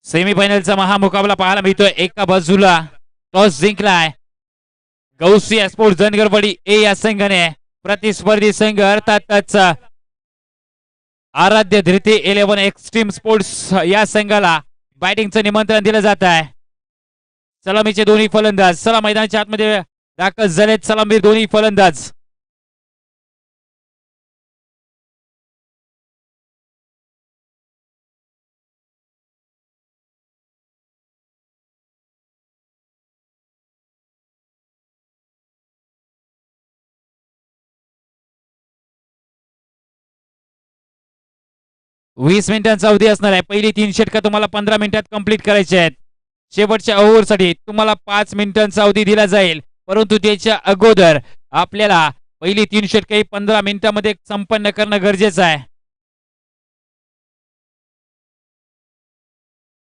सेमीफायनलचा महामुकाबला पाहायला मिळतोय. एका बाजूला टॉस जिंकलाय गौसिया स्पोर्ट्स जनगरवाडी ए या संघाने. प्रतिस्पर्धी संघ अर्थातच आराध्य धृती 11 एक्स्ट्रीम स्पोर्ट्स या संघाला बॅटिंगचं निमंत्रण दिलं जात आहे. सलामीचे दोन्ही फलंदाज चला मैदानाच्या आतमध्ये दाखल झालेत. सलामीर दोन्ही फलंदाज. वीस मिनिटांचा अवधी असणार आहे. पहिली 3 षटकं तुम्हाला 15 मिनिटात कंप्लीट करायचे आहेत. शेवटच्या ओव्हरसाठी तुम्हाला 5 मिनिटांचा अवधी दिला जाईल, परंतु त्याच्या अगोदर आपल्याला पहिली 3 षटके 15 मिनिटांमध्ये संपन्न करणं गरजेचं आहे.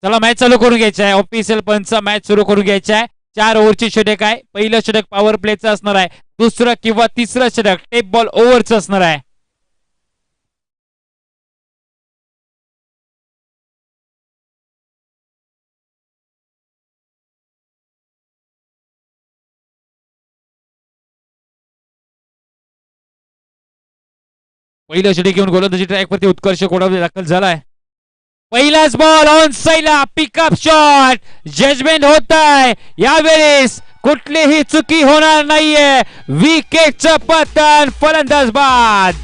चला मॅच चालू करून घ्यायचा आहे. ऑफिशियल पंच मॅच सुरू करून घ्यायचा आहे. 4 ओव्हरची षटक आहे. पहिलं षटक पॉवर प्लेचं असणार आहे. दुसरं किंवा तिसरं षटक टेप बॉल ओव्हरचं असणार आहे. पहिलं षटक घेऊन गोलंदाजी ट्रॅकवरती उत्कर्ष कोडावले दाखल झालाय. पहिलाच बॉल ऑन साईडला पिकअप शॉट. जजमेंट होत आहे. यावेळेस कुठलीही चुकी होणार नाहीये. विकेटचं पतन. फलंदाज बाद.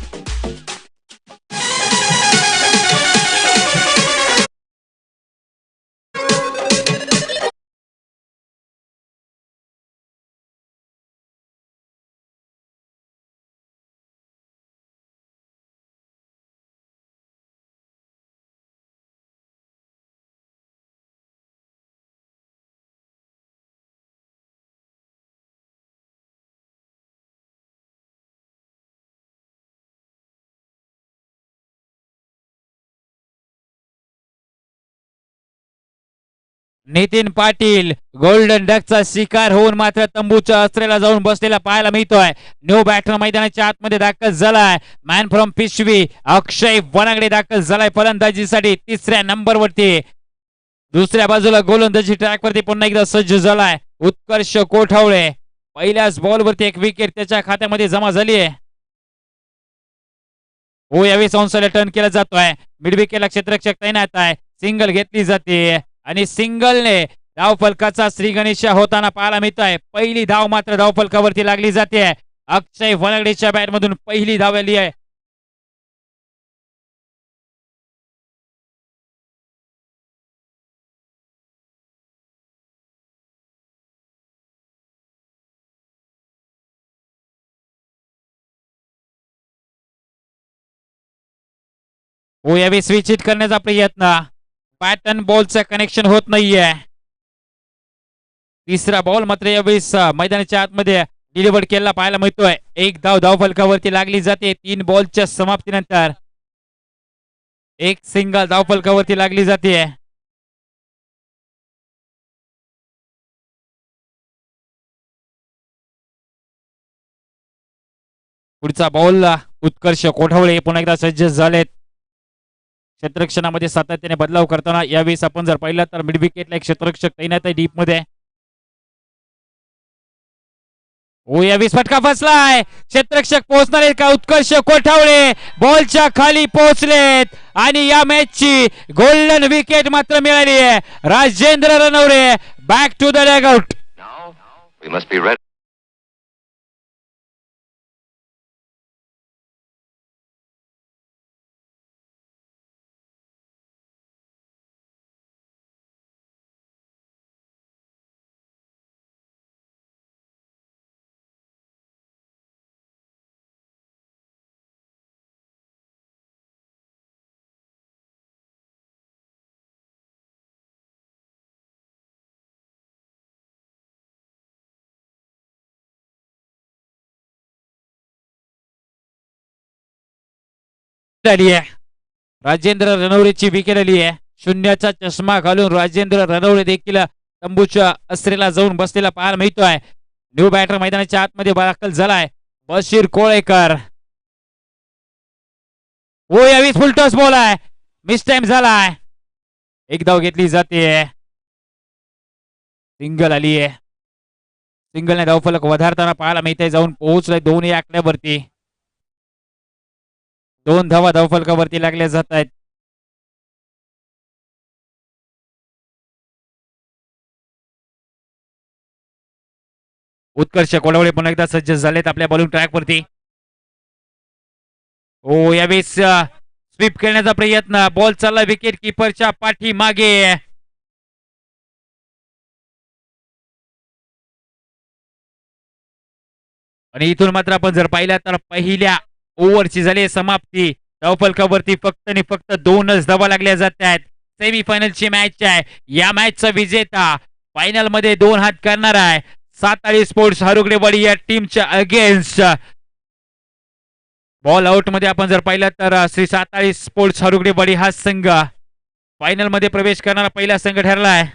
नितीन पाटील गोल्डन डकचा शिकार होऊन मात्र तंबूच्या अस्त्रेला जाऊन बसलेला पाहायला मिळतोय. न्यू बॅटर मैदानाच्या आतमध्ये दाखल झालाय. मॅन फ्रॉम पिशवी अक्षय वनागडे दाखल झालाय फलंदाजीसाठी 3ऱ्या नंबरवरती. दुसऱ्या बाजूला गोलंदाजी ट्रॅकवरती पुन्हा एकदा सज्ज झालाय उत्कर्ष कोठावळे. पहिल्याच बॉलवरती एक विकेट त्याच्या खात्यामध्ये जमा झाली आहे. हो यावेळी संसाला टर्न केला जातोय. मिड विकेटला क्षेत्ररक्षक तैनात आहे. सिंगल घेतली जाते आणि सिंगलने धाव फलकाचा श्री गणेश होताना पाहायला मिळत आहे. पहिली धाव मात्र धाव फलकावरती लागली जाते. अक्षय वनगडेच्या बॅट मधून पहिली धाव आली आहे. हो यावेळी स्विच हिट करण्याचा प्रयत्न. बॅट अँड बॉलचं कनेक्शन होत नाहीये. तिसरा बॉल मात्र यावेळेस मैदानाच्या आतमध्ये डिलिव्हर केला पाहायला मिळतोय. एक धाव धाव फलकावरती लागली जाते. 3 बॉलच्या समाप्तीनंतर एक सिंगल धाव फलकावरती लागली जाते. पुढचा बॉल उत्कर्ष कोठावळे पुन्हा एकदा सज्ज झालेत. क्षेत्ररक्षणामध्ये सातत्याने बदलाव करताना यावेळेस आपण जर पाहिलं तर मिड विकेटला एक क्षेत्ररक्षक तैनात आहे डीप मध्ये. हो यावेळेस फटका फसलाय. क्षेत्ररक्षक पोहोचणार आहेत का? उत्कर्ष कोठावळे बॉलच्या खाली पोहोचलेत आणि या मॅचची गोल्डन विकेट मात्र मिळाली आहे. Rajendra Ranware back to the dugout. Rajendra रनवरेची विकेट आली आहे. 0चा चष्मा घालून राजेंद्र रनवरे देखील तंबूच्या अस्त्रेला जाऊन बसलेला पाहायला मिळतोय. न्यू बॅटर मैदानाच्या आतमध्ये दाखल झालाय बशीर कोळेकर. हो यावेळी फुल टॉस बॉल आहे. मिस टाइम झालाय. एक धाव घेतली जाते. सिंगल आली आहे. सिंगलने धावफलक वधारताना पाहायला मिळते. जाऊन पोहोचलाय 2 या आकड्यावरती. 2 धावा धावफलकावरती लागल्या जात आहेत. उत्कर्ष कोळवळे पुन्हा एकदा सज्ज झालेत आपल्या बॉलिंग ट्रॅक वरती. ओ यावेळेस स्वीप खेळण्याचा प्रयत्न. बॉल चालला विकेट किपरच्या पाठी मागे. आणि इथून मात्र आपण जर पाहिलं तर पहिल्या ओव्हरची झाली समाप्ती. धावफलकावरती फक्त आणि फक्त 2च धावा लागल्या जात आहेत. सेमीफायनलची मॅच आहे. या मॅचचा विजेता फायनल मध्ये 2 हात करणार आहे. साताळी स्पोर्ट्स हरुगडेवाडी या टीमच्या अगेन्स्ट. बॉल आउट मध्ये आपण जर पाहिलं तर श्री साताळी स्पोर्ट्स हरुगडेवाडी हा संघ फायनल मध्ये प्रवेश करणारा पहिला संघ ठरला आहे.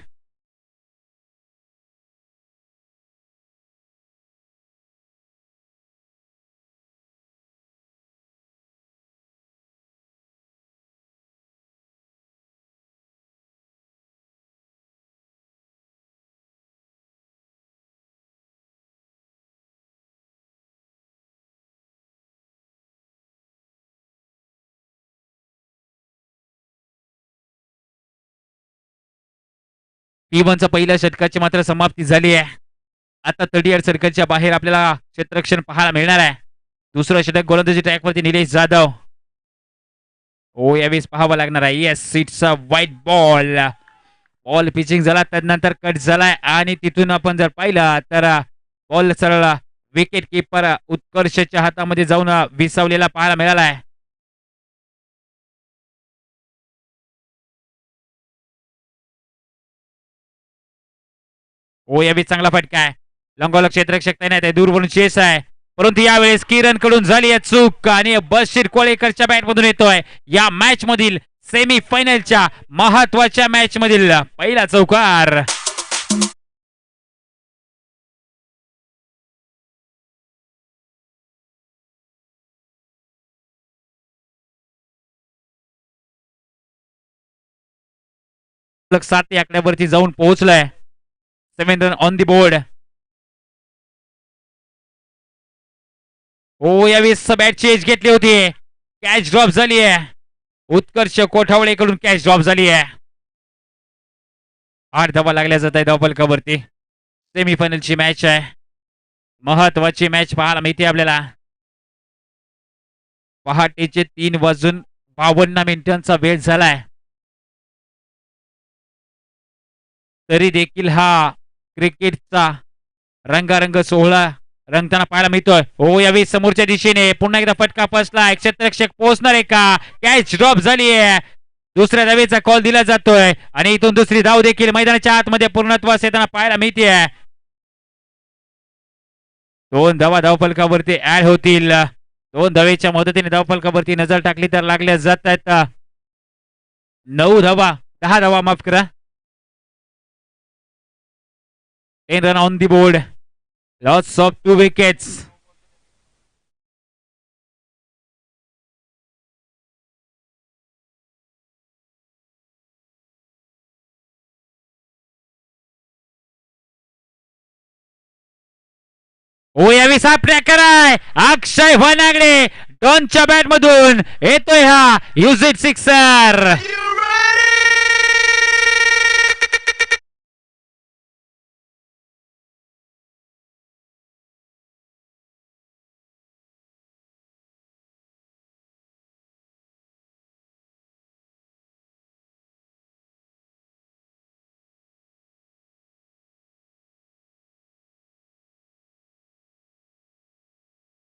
टीमचा पहिल्या षटकाची मात्र समाप्ती झाली आहे. आता 30 सर्कलच्या बाहेर आपल्याला क्षेत्ररक्षण पाहायला मिळणार आहे. दुसरं षटक गोलंदाजी ट्रॅकवरती निलेश जाधव. ओ यावेळेस पाहावं लागणार आहे. Yes it's a white ball. Ball pitching झाला त्यानंतर कट झालाय आणि तिथून आपण जर पाहिलं तर बॉल सरळ विकेट किपर उत्कर्षच्या हातामध्ये जाऊन विसावलेला पाहायला मिळाला आहे. ओ यावेळी चांगला फटका आहे. लंगोलक क्षेत्ररक्षक नाही दूरवरून चेस आहे. परंतु यावेळेस किरण कडून झाली आहे चूक आणि बशीर कोळेकरच्या बॅट मधून येतोय या मॅच मधील सेमी फायनलच्या महत्वाच्या मॅच मधील पहिला चौकार. लक 7 या आकड्यावरती जाऊन पोहोचलाय. 7 रन ऑन दी बोर्ड. ओ यावेळेस बॅट चेंज घेतली होती. कॅच ड्रॉप झाली आहे. उत्कर्ष कोठावळेकडून कॅच ड्रॉप झाली आहे. 8 धावा लागल्या जात आहे धावफलकावरती. सेमीफायनलची मॅच आहे. महत्वाची मॅच पाहायला मिळते आपल्याला. पहाटेचे 3:52 वेळ झालाय. तरी देखील हा क्रिकेटचा रंगारंग सोहळा रंगताना पाहायला मिळतोय. हो यावेळी समोरच्या दिशेने पुन्हा एकदा फटका फसलाय. क्षेत्ररक्षक पोहोचणार आहे का? कॅच ड्रॉप झाली आहे. दुसऱ्या धावेचा कॉल दिला जातोय आणि इथून दुसरी धाव देखील मैदानाच्या आतमध्ये पूर्णत्वास येताना पाहायला मिळते. 2 धावा धावफलकावरती ऍड होतील. 2 धावेच्या मदतीने धावफलकावरती नजर टाकली तर लागल्या जात आहेत 9 धावा 10 धावा माफ करा. 10 run on the board. Lots of 2 wickets. ओ यावी साप ट्रॅकर आहे. अक्षय वनागडे डॉनच्या बॅट मधून येतोय हा युजिट सिक्सर.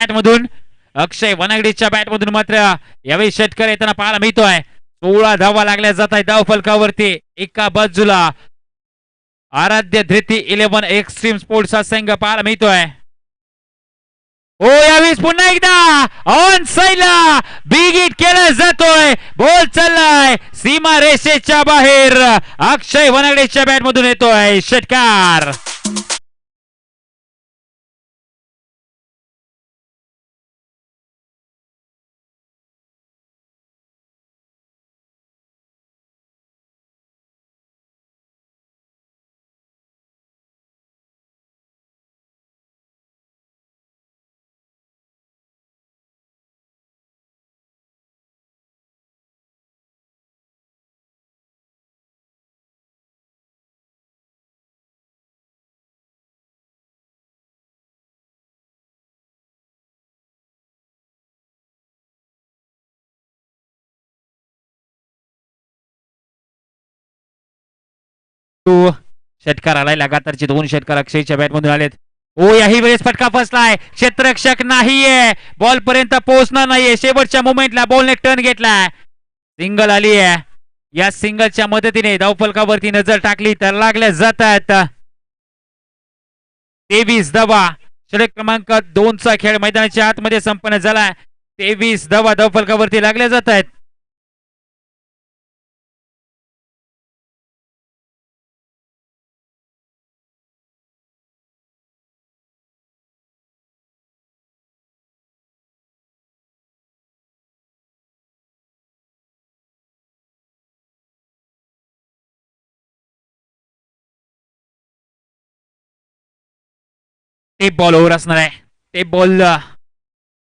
मधून अक्षय वनागडीच्या बॅट मधून मात्र यावेळी षटकर येताना पाहायला मिळतोय. 16 धावा लागल्या जात आहे धावफलकावरती. एका बाजूला आराध्य धृती 11 एक्स्ट्रीम स्पोर्ट्स हा संघ पाहायला मिळतोय. हो यावेळेस पुन्हा एकदा ऑन साईडला बिग हिट केला जातोय. बॉल चाललाय सीमा रेषेच्या बाहेर. अक्षय वनागडेच्या बॅट मधून येतोय षटकार. षटकार आलाय, लगातारचे 2 षटकार अक्षयच्या बॅट मधून आलेत. ओ याही वेळेस फटका फसलाय, क्षेत्ररक्षक नाहीये, बॉल पर्यंत पोहोचणार नाहीये. शेवटच्या मोमेंटला बॉलने टर्न घेतलाय, सिंगल आली आहे. या सिंगलच्या मदतीने धावफलकावरती नजर टाकली तर लागल्या जातात 23 धावा. षटक क्रमांक 2 चा खेळ मैदानाच्या आतमध्ये संपन्न झाला. 23 धावा धावफलकावरती लागल्या जात आहेत. टेप बॉल ओव्हर असणार आहे. टेप बॉल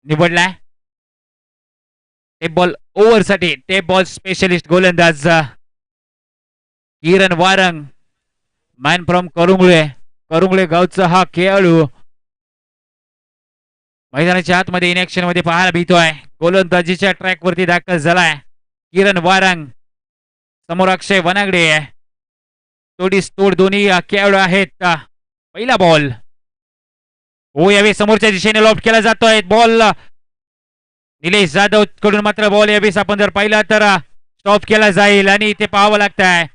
निवडलाय. टेप बॉल ओव्हर साठी टेप बॉल स्पेशलिस्ट गोलंदाज किरण वारंग, मॅन फ्रॉम करुंगळे गावचा हा खेळाडू मैदानाच्या आतमध्ये इनॅक्शन मध्ये पाहायला मिळतोय. गोलंदाजीच्या ट्रॅक वरती दाखल झालाय किरण वारंग. समोर अक्षय वनागडे, तोडीस तोड दोन्ही खेळाडू आहेत. पहिला बॉल हो यावेळी समोरच्या दिशेने लॉफ्ट केला जातोय. बॉल निलेश जाधव कडून मात्र बॉल यावेळी आपण जर पाहिला तर स्टॉप केला जाईल आणि इथे पाहावं लागतंय.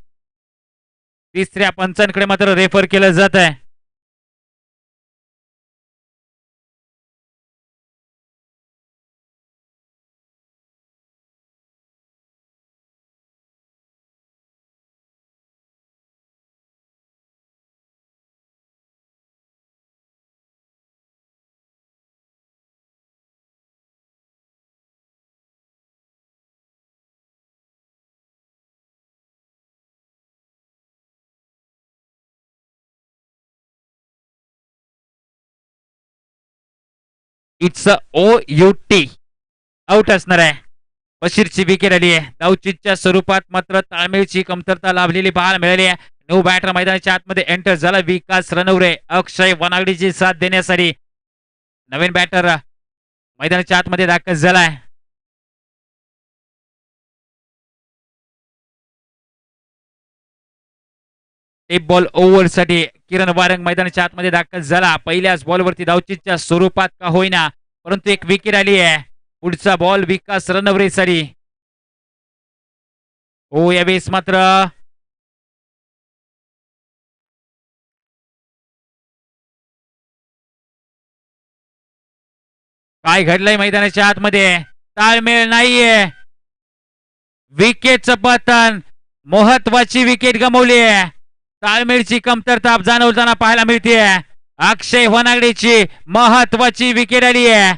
तिसऱ्या पंचांकडे मात्र रेफर केलं जात आहे. इट्स OUT आउट असणार आहे. बशीरची विकेट आली आहे. धावचीच्या स्वरूपात मात्र ताळमेळची कमतरता लाभलेली पाहायला मिळाली आहे. न्यू बॅटर मैदानाच्या आतमध्ये एंटर झाला विकास रणवरे अक्षय वनागडीची साथ देण्यासाठी. नवीन बॅटर मैदानाच्या आतमध्ये दाखल झालाय. टेप बॉल ओव्हर साठी किरण वारंग मैदानाच्या आतमध्ये दाखल झाला. पहिल्याच बॉलवरती धावचीच्या स्वरूपात का होईना परंतु एक विकेट आली आहे. पुढचा बॉल विकास रणवरे साठी. हो यावेळेस मात्र काय घडलंय मैदानाच्या आतमध्ये ताळमेळ नाहीये. विकेटचं पतन, महत्वाची विकेट गमावली आहे. ताळमेळची कमतरता जाणवताना पाहायला मिळते. अक्षय वनागडेची महत्वाची विकेट आली आहे.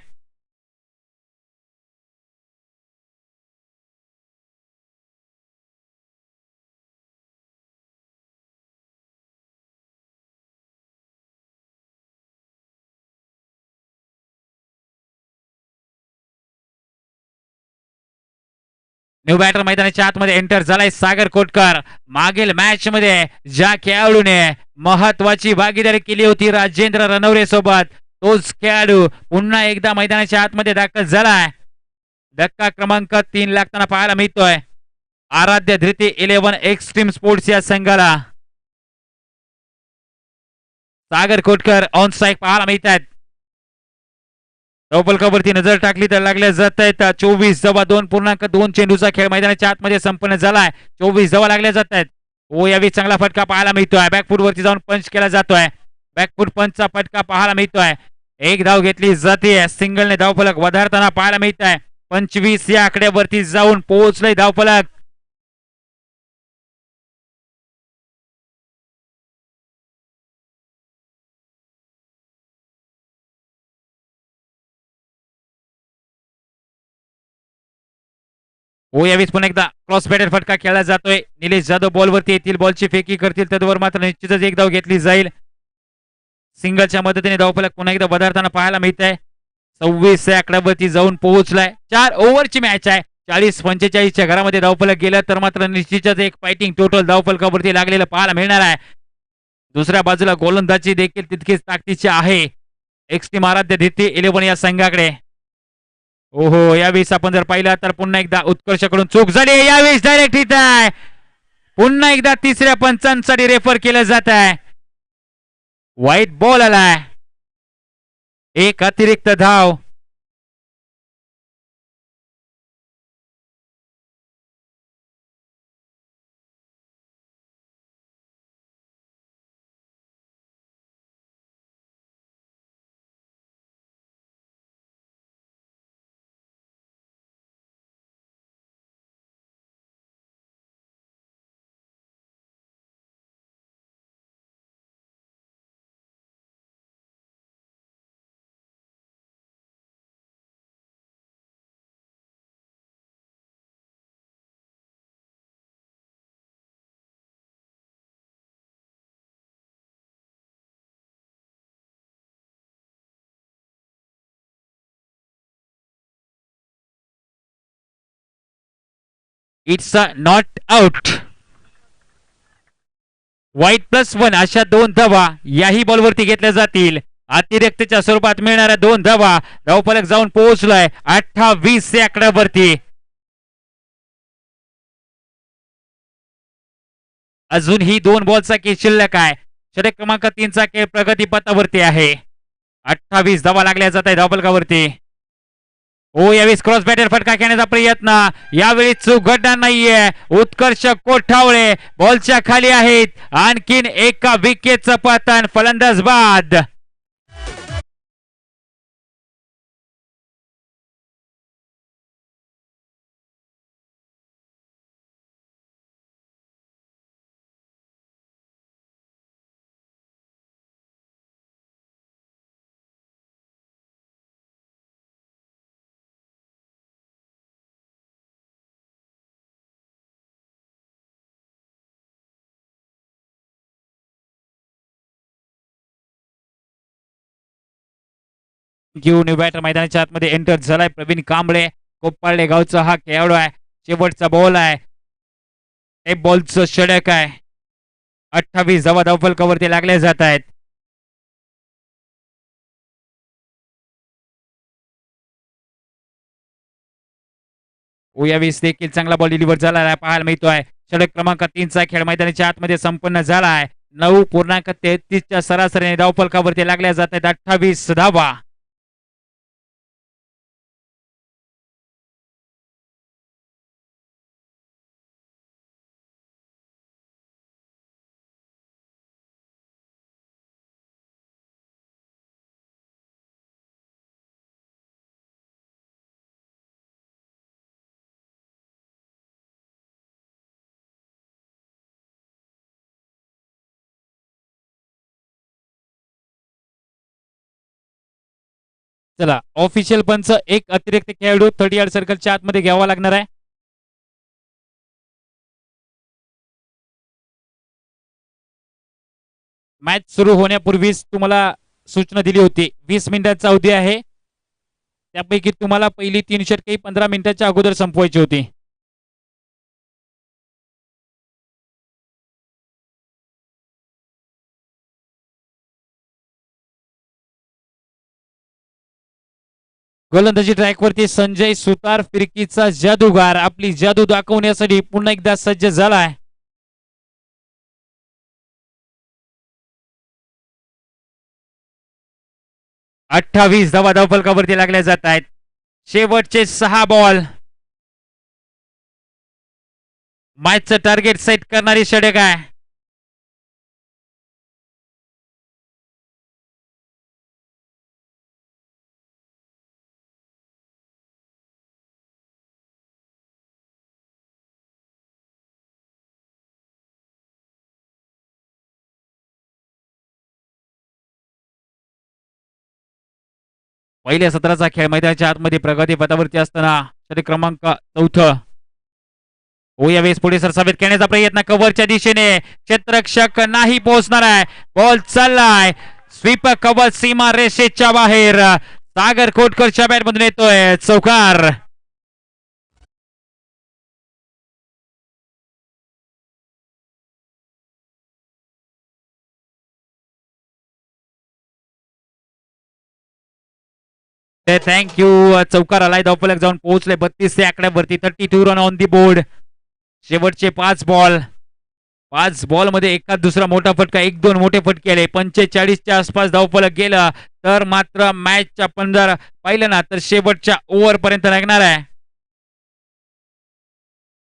न्यू बॅटर मैदानाच्या आतमध्ये एंटर झालाय सागर कोटकर. मागील मॅच मध्ये ज्या खेळाडूने महत्वाची भागीदारी केली होती राजेंद्र रणवरे सोबत तोच खेळाडू पुन्हा एकदा मैदानाच्या आतमध्ये दाखल झालाय. धक्का क्रमांक 3 लागताना पाहायला मिळतोय आराध्य धृती 11 एक्स्ट्रीम स्पोर्ट्स या संघाला. सागर कोटकर ऑन स्ट्राइक पाहायला मिळतात. धावफलकावरती नजर टाकली तर लागल्या जात आहेत 24 धावा. 2.2 चेंडूचा खेळ मैदानाच्या आतमध्ये संपन्न झालाय. 24 धावा लागल्या जात आहेत. ओ यावेळी चांगला फटका पाहायला मिळतोय. बॅकफूट वरती जाऊन पंच केला जातोय. बॅकफूट पंचचा फटका पाहायला मिळतोय. एक धाव घेतली जाते. सिंगलने धावफलक वधारताना पाहायला मिळत आहे. 25 या आकड्यावरती जाऊन पोहोचले धावफलक. हो यावेळेस पुन्हा एकदा क्रॉस बॅटर फटका खेळला जातोय. निलेश जाधव बॉलवरती येतील, बॉलची फेकी करतील त्यावर मात्र निश्चितच एक धाव घेतली जाईल. सिंगलच्या मदतीने धावफलक पुन्हा एकदा बदलताना पाहायला मिळत आहे. 26 या आकड्यावरती जाऊन पोहोचलाय. 4 ओव्हरची मॅच आहे. 40-45च्या घरामध्ये धावफलक गेलं तर मात्र निश्चितच एक फायटिंग टोटल धावफलकावरती लागलेलं पाहायला मिळणार आहे. दुसऱ्या बाजूला गोलंदाजी देखील तितकीच ताकदीची आहे एक्स्ट्रीम आराध्य धृती 11 या संघाकडे. ओहो यावेळेस आपण जर पाहिलं तर पुन्हा एकदा उत्कर्षकडून चूक झाली. यावेळेस डायरेक्ट हिट आहे. पुन्हा एकदा तिसऱ्या पंचांसाठी रेफर केलं जात आहे. व्हाईट बॉल आलाय. एक अतिरिक्त धाव. It's not out. व्हाईट +1 अशा 2 धावा याही बॉलवरती घेतल्या जातील. अतिरिक्तच्या स्वरूपात मिळणाऱ्या 2 धावा. धावफलक जाऊन पोहोचलाय 28 या आकड्यावरती. अजूनही 2 बॉलचा खेळ शिल्लक आहे. षटक क्रमांक 3चा खेळ प्रगतीपथावरती आहे. 28 धावा लागल्या जात आहे धावफलकावरती. ओ यावेळी क्रॉस बॅटर फटका खेळण्याचा प्रयत्न. यावेळी चूक घडणार नाहीये. उत्कर्ष कोठावळे बॉलच्या खाली आहेत. आणखीन एका विकेटचं पतन. फलंदाज बाद. घेऊन बॅटर मैदानाच्या आतमध्ये एंटर झालाय. प्रवीण कांबळे कोप्पाळे गावचा हा खेळाडू आहे. शेवटचा बॉल आहे. एक बॉलचं षटक आहे. 28 धावा धावफलकावरती लागल्या जात आहेत. यावेळेस देखील चांगला बॉल डिलिव्हर झाला आहे पाहायला मिळतोय. षटक क्रमांक 3चा खेळ मैदानाच्या आतमध्ये संपन्न झाला आहे. 9.33च्या सरासरीने धावफलकावरती लागल्या जात आहेत 28 धावा. चला ऑफिशियल पंच एक अतिरिक्त खेळाडू 30 यार्ड सर्कलच्या आतमध्ये घ्यावा लागणार आहे. मॅच सुरू होण्यापूर्वीच तुम्हाला सूचना दिली होती. 20 मिनिटांचा अवधी आहे. त्यापैकी तुम्हाला पहिली 3 षटके 15 मिनिटांच्या अगोदर संपवायची होती. गोलंदाजी ट्रॅकवरती संजय सुतार फिरकीचा जादूगार आपली जादू दाखवण्यासाठी पुन्हा एकदा सज्ज झालाय. अठ्ठावीस धावा धावफलकावरती लागल्या जात आहेत. शेवटचे 6 बॉल. मॅचचं टार्गेट सेट करणारी षटक आहे. पहिल्या सत्राचा खेळ मैदानाच्या आतमध्ये प्रगती पथावरती असताना षटक क्रमांक 4. यावेळेस पुढे सरसावेत करण्याचा प्रयत्न कव्हरच्या दिशेने. क्षेत्ररक्षक नाही पोहोचणार आहे. बॉल चाललाय. स्वीप कव्हर सीमा रेषेच्या बाहेर. सागर कोटकरच्या बॅटमधून येतोय चौकार. थँक्यू. चौकार आलाय. धावफलक जाऊन पोहोचले 32 या आकड्यावरती. 32 रन ऑन दी बोर्ड. शेवटचे 5 बॉल. 5 बॉल मध्ये एकाच दुसरा मोठा फटका, 1-2 मोठे फटके आले. 45च्या आसपास धावफलक गेलं तर मात्र मॅचच्या पण जर पाहिलं ना तर शेवटच्या ओव्हर पर्यंत लागणार आहे.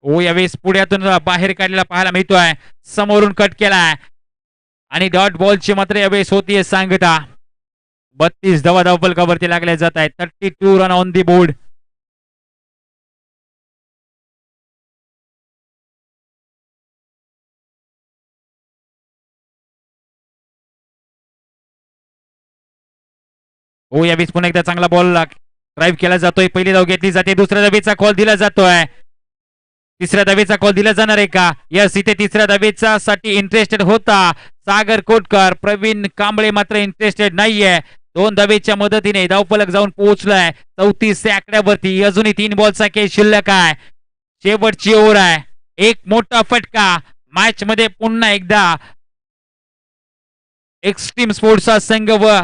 यावेळेस पुढ्यातून बाहेर काढलेला पाहायला मिळतोय. समोरून कट केलाय आणि डॉट बॉलची मात्र यावेळेस होतीये सांगता. 32 धावा धावफलकावरती लागल्या जात आहेत. 32 रन ऑन दी बोर्ड. यावेळेस पुन्हा एकदा चांगला बॉल ड्राईव्ह केला जातोय. पहिली धाव घेतली जाते. दुसऱ्या धावेचा कॉल दिला जातोय. तिसऱ्या धावेचा कॉल दिला जाणार आहे का? यस, इथे तिसऱ्या धावेचा साठी इंटरेस्टेड होता सागर कोटकर. प्रवीण कांबळे मात्र इंटरेस्टेड नाहीये. 2 धावेच्या मदतीने धावफलक जाऊन पोहोचलाय 34 या आकड्यावरती. अजूनही 3 बॉलचा खेळ शिल्लक आहे. शेवटची ओव्हर आहे. एक मोठा फटका. मॅच मध्ये पुन्हा एकदा एक्स्ट्रीम स्पोर्ट्सचा संघ व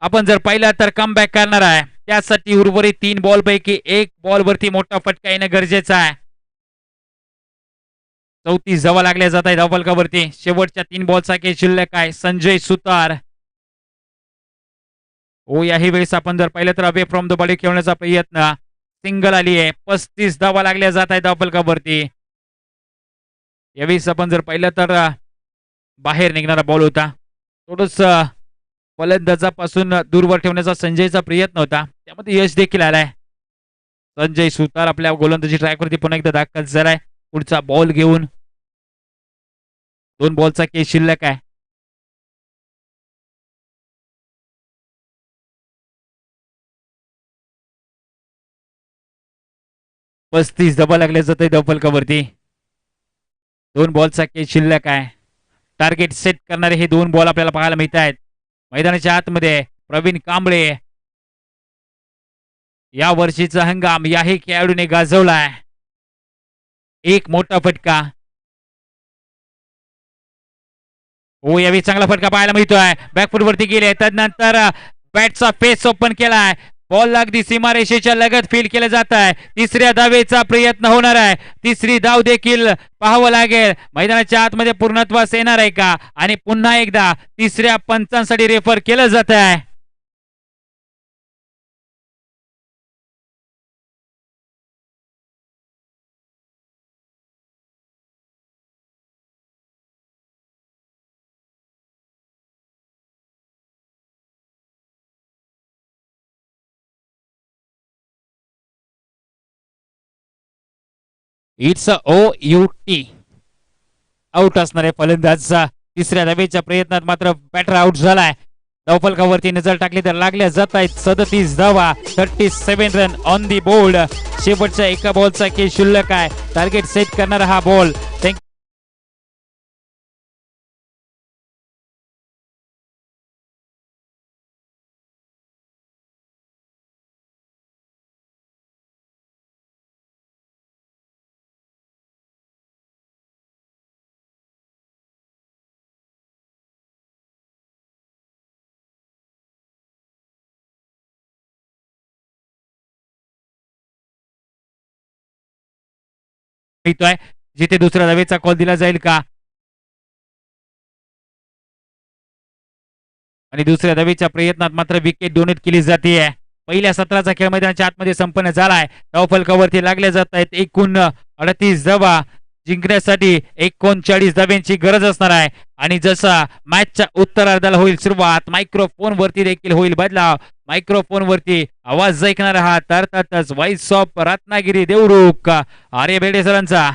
आपण जर पाहिला तर कमबॅक करणार आहे. त्यासाठी उर्वरित 3 बॉल पैकी 1 बॉल वरती मोठा फटका येणं गरजेचं आहे. 34 धावा लागल्या जात आहे धावफलकावरती. शेवटच्या 3 बॉलचा खेळ शिल्लक आहे. संजय सुतार. याही वेळेस आपण जर पाहिलं तर अवे फ्रॉम द बॉडी खेळण्याचा प्रयत्न. सिंगल आली आहे. 35 धावा लागल्या जात आहे धावफलकावरती. यावेळेस आपण जर पाहिलं तर बाहेर निघणारा बॉल होता. थोडस फलंदाजापासून दूरवर ठेवण्याचा संजयचा प्रयत्न होता. त्यामध्ये यश देखील आलाय. संजय सुतार आपल्या गोलंदाजी ट्रॅकवरती पुन्हा एकदा दाखल झालाय. पुढचा बॉल घेऊन 2 बॉलचा खेळ शिल्लक आहे. पस्तीस धावा लागल्या जाते धावफलकावरती. 2 बॉलचा खेळ शिल्लक आहे. टार्गेट सेट करणारे हे 2 बॉल आपल्याला पाहायला मिळत आहेत. मैदानाच्या आतमध्ये प्रवीण कांबळे. या वर्षीचा हंगाम याही खेळाडूने गाजवलाय. एक मोठा फटका. यावेळी चांगला फटका पाहायला मिळतोय. बॅकफुट वरती गेले. त्यानंतर बॅटचा फेस ओपन केलाय. बॉल अगदी सीमारेषेच्या लगत फील्ड केलं जात आहे. तिसऱ्या धावेचा प्रयत्न होणार आहे. तिसरी धाव देखील पाहावं लागेल. मैदानाच्या आतमध्ये पूर्णत्वास येणार आहे का? आणि पुन्हा एकदा तिसऱ्या पंचांसाठी रेफर केलं जात आहे. It's OUT. आउट असणार आहे फलंदाजचा. तिसऱ्या धावेच्या प्रयत्नात मात्र बॅटर आउट झालाय. धावफलकावरती नजर टाकली तर लागल्या जात आहेत 37 धावा. 37 रन ऑन दी बोर्ड. शेवटच्या एका बॉलचा खेळ शिल्लक आहे. टार्गेट सेट करणारा हा बॉल. थँक्यू. जिथे दुसऱ्या धावेचा कॉल दिला जाईल का? आणि दुसऱ्या धावेच्या प्रयत्नात मात्र विकेट डोनेट केली जाते. पहिल्या सत्राचा खेळ मैदानाच्या आतमध्ये संपन्न झालाय. धावफलकावरती लागल्या जात आहेत एकूण 38 धावा. जिंकण्यासाठी 39 धाव्यांची गरज असणार आहे. आणि जसा मॅचच्या उत्तरार्धाला होईल सुरुवात, मायक्रोफोन वरती देखील होईल बदलाव. मायक्रोफोन वरती आवाज ऐकणार आहात अर्थातच व्हॉइस ऑफ रत्नागिरी देवरुख आर्य बेडे सरांचा.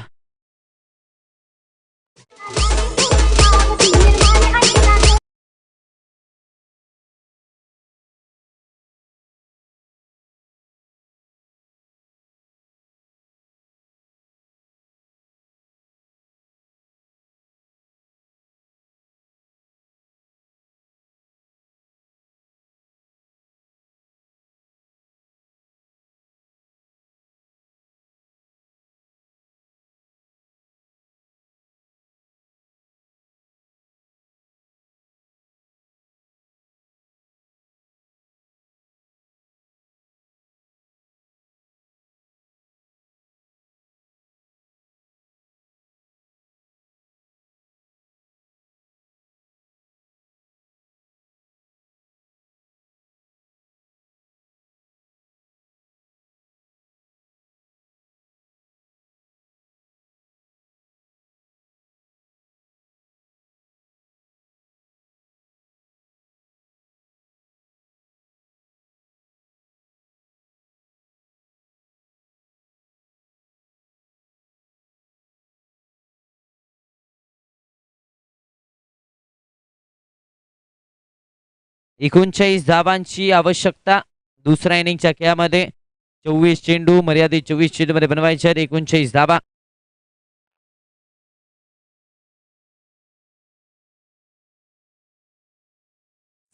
39 धावांची आवश्यकता दुसऱ्या इनिंगच्या खेळामध्ये. 24 चेंडू मर्यादित 24 चेंडू मध्ये बनवायचे आहेत. 39 धावा.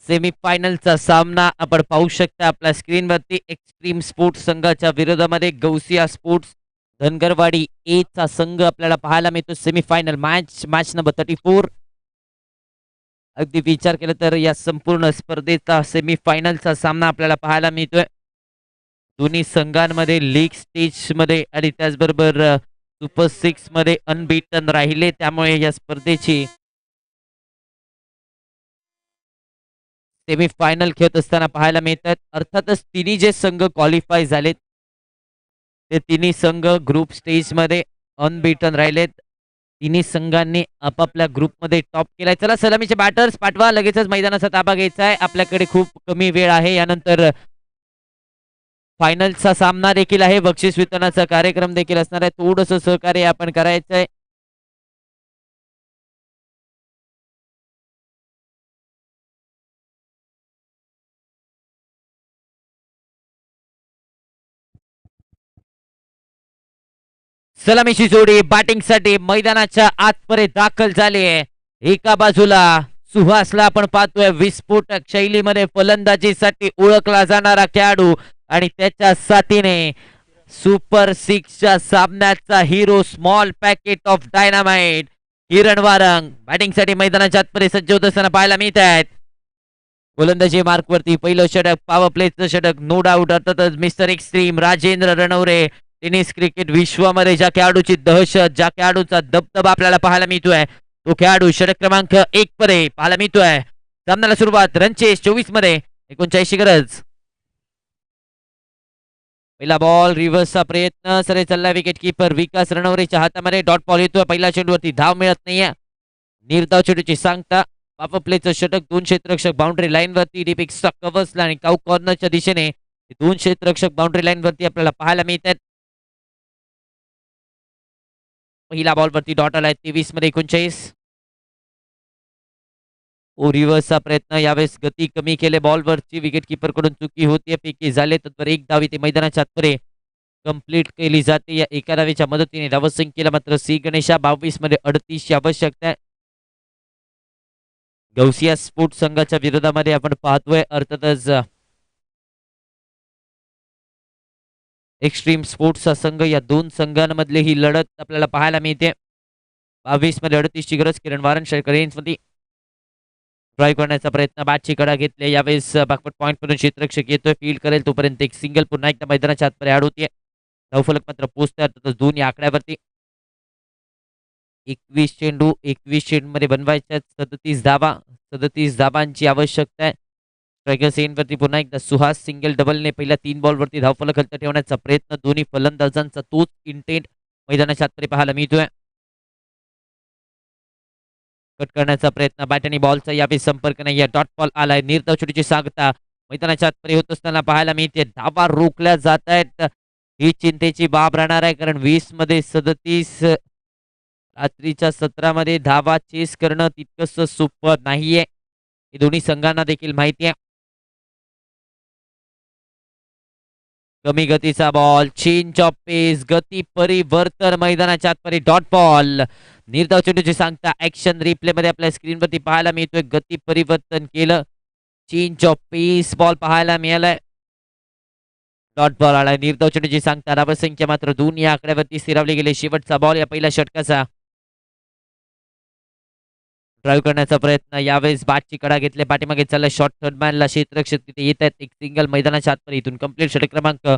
सेमीफायनलचा सामना आपण पाहू शकता आपल्या स्क्रीनवरती. एक्स्ट्रीम स्पोर्ट्स संघाच्या विरोधामध्ये गौसिया स्पोर्ट्स धनगरवाडी ए चा संघ आपल्याला पाहायला मिळतो. Semifinal match number 34. अगदी विचार केला तर या संपूर्ण स्पर्धेचा सेमीफायनलचा सामना आपल्याला पाहायला मिळतोय. दोन्ही संघांमध्ये लीग स्टेज मध्ये आणि त्याचबरोबर सुपर 6 मध्ये अनबीटन राहिले, त्यामुळे या स्पर्धेची सेमीफायनल खेळत असताना पाहायला मिळतात. अर्थातच तिन्ही जे संघ क्वालिफाय झालेत ते तिन्ही संघ ग्रुप स्टेज मध्ये अनबीटन राहिलेत. तिन्ही संघांनी आपापल्या ग्रुपमध्ये टॉप केलाय. चला सलामीचे बॅटर्स पाठवा, लगेचच मैदानाचा ताबा घ्यायचा आहे. आपल्याकडे खूप कमी वेळ आहे. यानंतर फायनलचा सामना देखील आहे. बक्षीस वितरणाचा कार्यक्रम देखील असणार आहे. थोडस सहकार्य आपण करायचं आहे. सलामीची जोडी बॅटिंगसाठी मैदानाच्या आतपर्यंत दाखल झाली आहे. एका बाजूला सुहासला आपण पाहतोय विस्फोटक शैलीमध्ये फलंदाजीसाठी ओळखला जाणारा खेळाडू आणि त्याच्या साथीने सुपर 6च्या सामन्याचा hero small packet of dynamite Kiran Warang बॅटिंगसाठी मैदानाच्या आतपर्यंत सज्ज होत असताना पाहायला मिळत आहेत. गोलंदाजी मार्कवरती पहिलं षटक, पॉवर प्लेचं षटक, नो डाऊट. अर्थातच mister extreme Rajendra Ranaware, tennis cricket विश्वामध्ये ज्या खेळाडूची दहशत, ज्या खेळाडूचा दबदबा आपल्याला पाहायला मिळतोय, तो खेळाडू षटक क्रमांक 1 मध्ये पाहायला मिळतोय. सामन्याला सुरुवात रनचेस 24 मध्ये 39 गरज. पहिला बॉल, रिव्हर्सचा प्रयत्न, सरे चालला विकेट किपर विकास रणवरेच्या हातामध्ये. डॉट बॉल येतोय. पहिल्या चेंडूवरती धाव मिळत नाहीये. निर्धाव चेंडूची सांगता. पॉवर प्लेचं षटक, 2 क्षेत्ररक्षक बाउंड्री लाईन वरती डिपिक्सचा कव्हर्सला आणि काऊ कॉर्नरच्या दिशेने 2 क्षेत्ररक्षक बाउंड्री लाईन वरती आपल्याला पाहायला मिळतात. पहिला बॉल वरती डॉट आलाय 23 मध्ये 39. ओ रिव्हर्सचा प्रयत्न, यावेळेस गती कमी केले बॉलवरची. विकेट किपर कडून चुकी होतीये. पैकी झाले तर एक धाव इथे मैदानाच्या आतमध्ये कंप्लीट केली जाते. या एका धावेच्या मदतीने धावसंख्येला मात्र सी गणेशा 22 मध्ये 38 ची आवश्यकता आहे. गौसिया स्पोर्ट्स संघाच्या विरोधामध्ये आपण पाहतोय अर्थातच एक्स्ट्रीम स्पोर्ट्सचा संघ. या दोन संघांमधली ही लढत आपल्याला पाहायला मिळते. 22 मध्ये 38 ची गरज. किरण वारन मध्ये ड्राईव्ह करण्याचा प्रयत्न, बॅटची कडा घेतले. यावेळेस बॅकवर्ड पॉईंट म्हणून क्षेत्ररक्षक येतोय, फील्ड करेल तोपर्यंत एक सिंगल पुन्हा एकदा मैदानाच्या आतमध्ये ऍड होतीये. धावफलक मात्र पोहोचतोय अर्थातच दोन या आकड्यावरती. 21 चेंडू 21 चेंडू मध्ये बनवायच्या 37 धावा. 37 धावांची आवश्यकता आहे. स्ट्रायकर वरती पुन्हा एकदा सुहास सिंगल डबलने पहिल्या 3 बॉलवरती धावफलक हलत ठेवण्याचा प्रयत्न. दोन्ही फलंदाजांचा तोच इंटेंट मैदानाच्या आतमध्ये पाहायला मिळतोय. कट करण्याचा प्रयत्न, बॅट आणि बॉलचा यावेळी संपर्क नाही. डॉट बॉल आलाय. निर्धाव चेंडूची सांगता मैदानाच्या आतमध्ये होत असताना पाहायला मिळते. धावा रोखल्या जात आहेत. ही चिंतेची बाब राहणार आहे, कारण 20 मध्ये 37, रात्रीच्या 17 मध्ये धावा चेस करणं तितकंच सोपं नाहीये, हे दोन्ही संघांना देखील माहिती आहे. कमी गतीचा बॉल, चेंज ऑफ पेस, गती परिवर्तन मैदानाच्या आतमध्ये. डॉट बॉल, निर्धाव चेंडूची सांगता ऍक्शन रिप्ले मध्ये आपल्या स्क्रीनवरती पाहायला मिळतोय. गती परिवर्तन केलं, चेंज ऑफ पेस बॉल पाहायला मिळालाय. डॉट बॉल आलाय. निर्धाव चेंडूची सांगता धावसंख्या मात्र 2 या आकड्यावरती स्थिरावली गेली. शेवटचा बॉल या पहिल्या षटकाचा. ड्राईव्ह करण्याचा प्रयत्न, यावेळेस बॅटची कडा घेतले, पाठीमागे चालला शॉर्ट थर्ड मॅनला क्षेत्ररक्षक तिथे येत आहेत. एक सिंगल मैदानाच्या आतमध्ये. इथून कंप्लीट षटक क्रमांक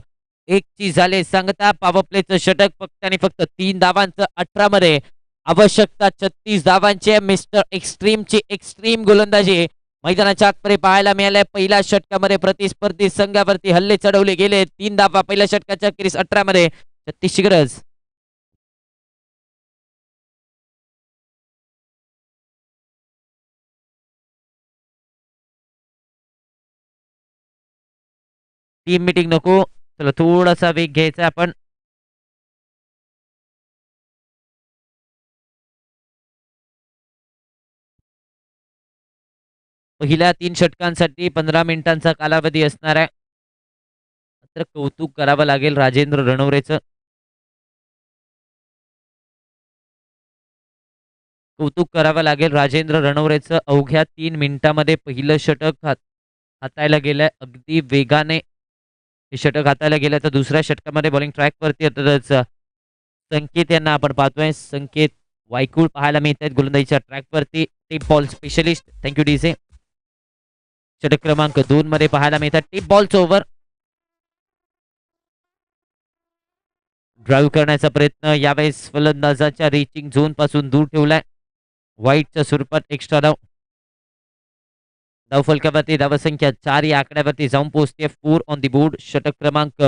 1 ची झाले सांगता. पॉवर प्लेचं षटक फक्त आणि फक्त 3 धावांचं. 18 मध्ये आवश्यकता 36 धावांची. मिस्टर एक्स्ट्रीमची एक्स्ट्रीम गोलंदाजी मैदानाच्या आतमध्ये पाहायला मिळाल्या. पहिल्या षटकामध्ये प्रतिस्पर्धी संघावरती हल्ले चढवले गेले. 3 धावा पहिल्या षटकाच्या अखेरीस. 18 मध्ये 36 ची गरज. टीम मीटिंग नको, चला थोडासा वेग घ्यायचा आपण. पहिल्या 3 षटकांसाठी 15 मिनिटांचा कालावधी असणार आहे. तर कौतुक करावं लागेल राजेंद्र रणवरेचं. कौतुक करावं लागेल राजेंद्र रणवरेचं. अवघ्या 3 मिनिटांमध्ये पहिलं षटक हातायला गेलंय अगदी वेगाने. हे षटक हातायला गेलं तर दुसऱ्या षटकामध्ये बॉलिंग ट्रॅकवरती येतातच संकेत यांना आपण पाहतोय. संकेत वायकुळ पाहायला मिळत आहेत गोलंदाजीच्या ट्रॅकवरती. Tape ball specialist. Thank you DJ. षटक क्रमांक 2 मध्ये पाहायला मिळतात टिप बॉलचं ओव्हर. ड्राईव्ह करण्याचा प्रयत्न यावेळेस फलंदाजाच्या रिचिंग झोन पासून दूर ठेवलाय. व्हाईटच्या स्वरूपात एक्स्ट्रा धाव. धावफलकावरती धावसंख्या 4 या आकड्यावरती जाऊन पोहोचते. 4 ऑन दी बोर्ड. षटक क्रमांक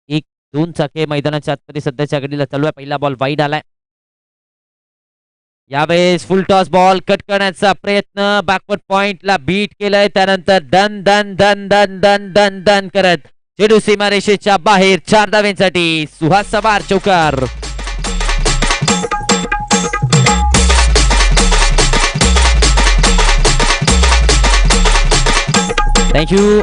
1 2 चाके मैदानाच्या आतमध्ये सध्याच्या घडीला चालू आहे. पहिला बॉल वाईड आलाय. यावेळेस फुल टॉस बॉल कट करण्याचा प्रयत्न. बॅकवर्ड पॉइंटला बीट केलंय. त्यानंतर दन दन दन दन दन दन दन करत चेडू सीमारेषेच्या बाहेर 4 धावेंसाठी सुहास सवार चौकार. थँक्यू.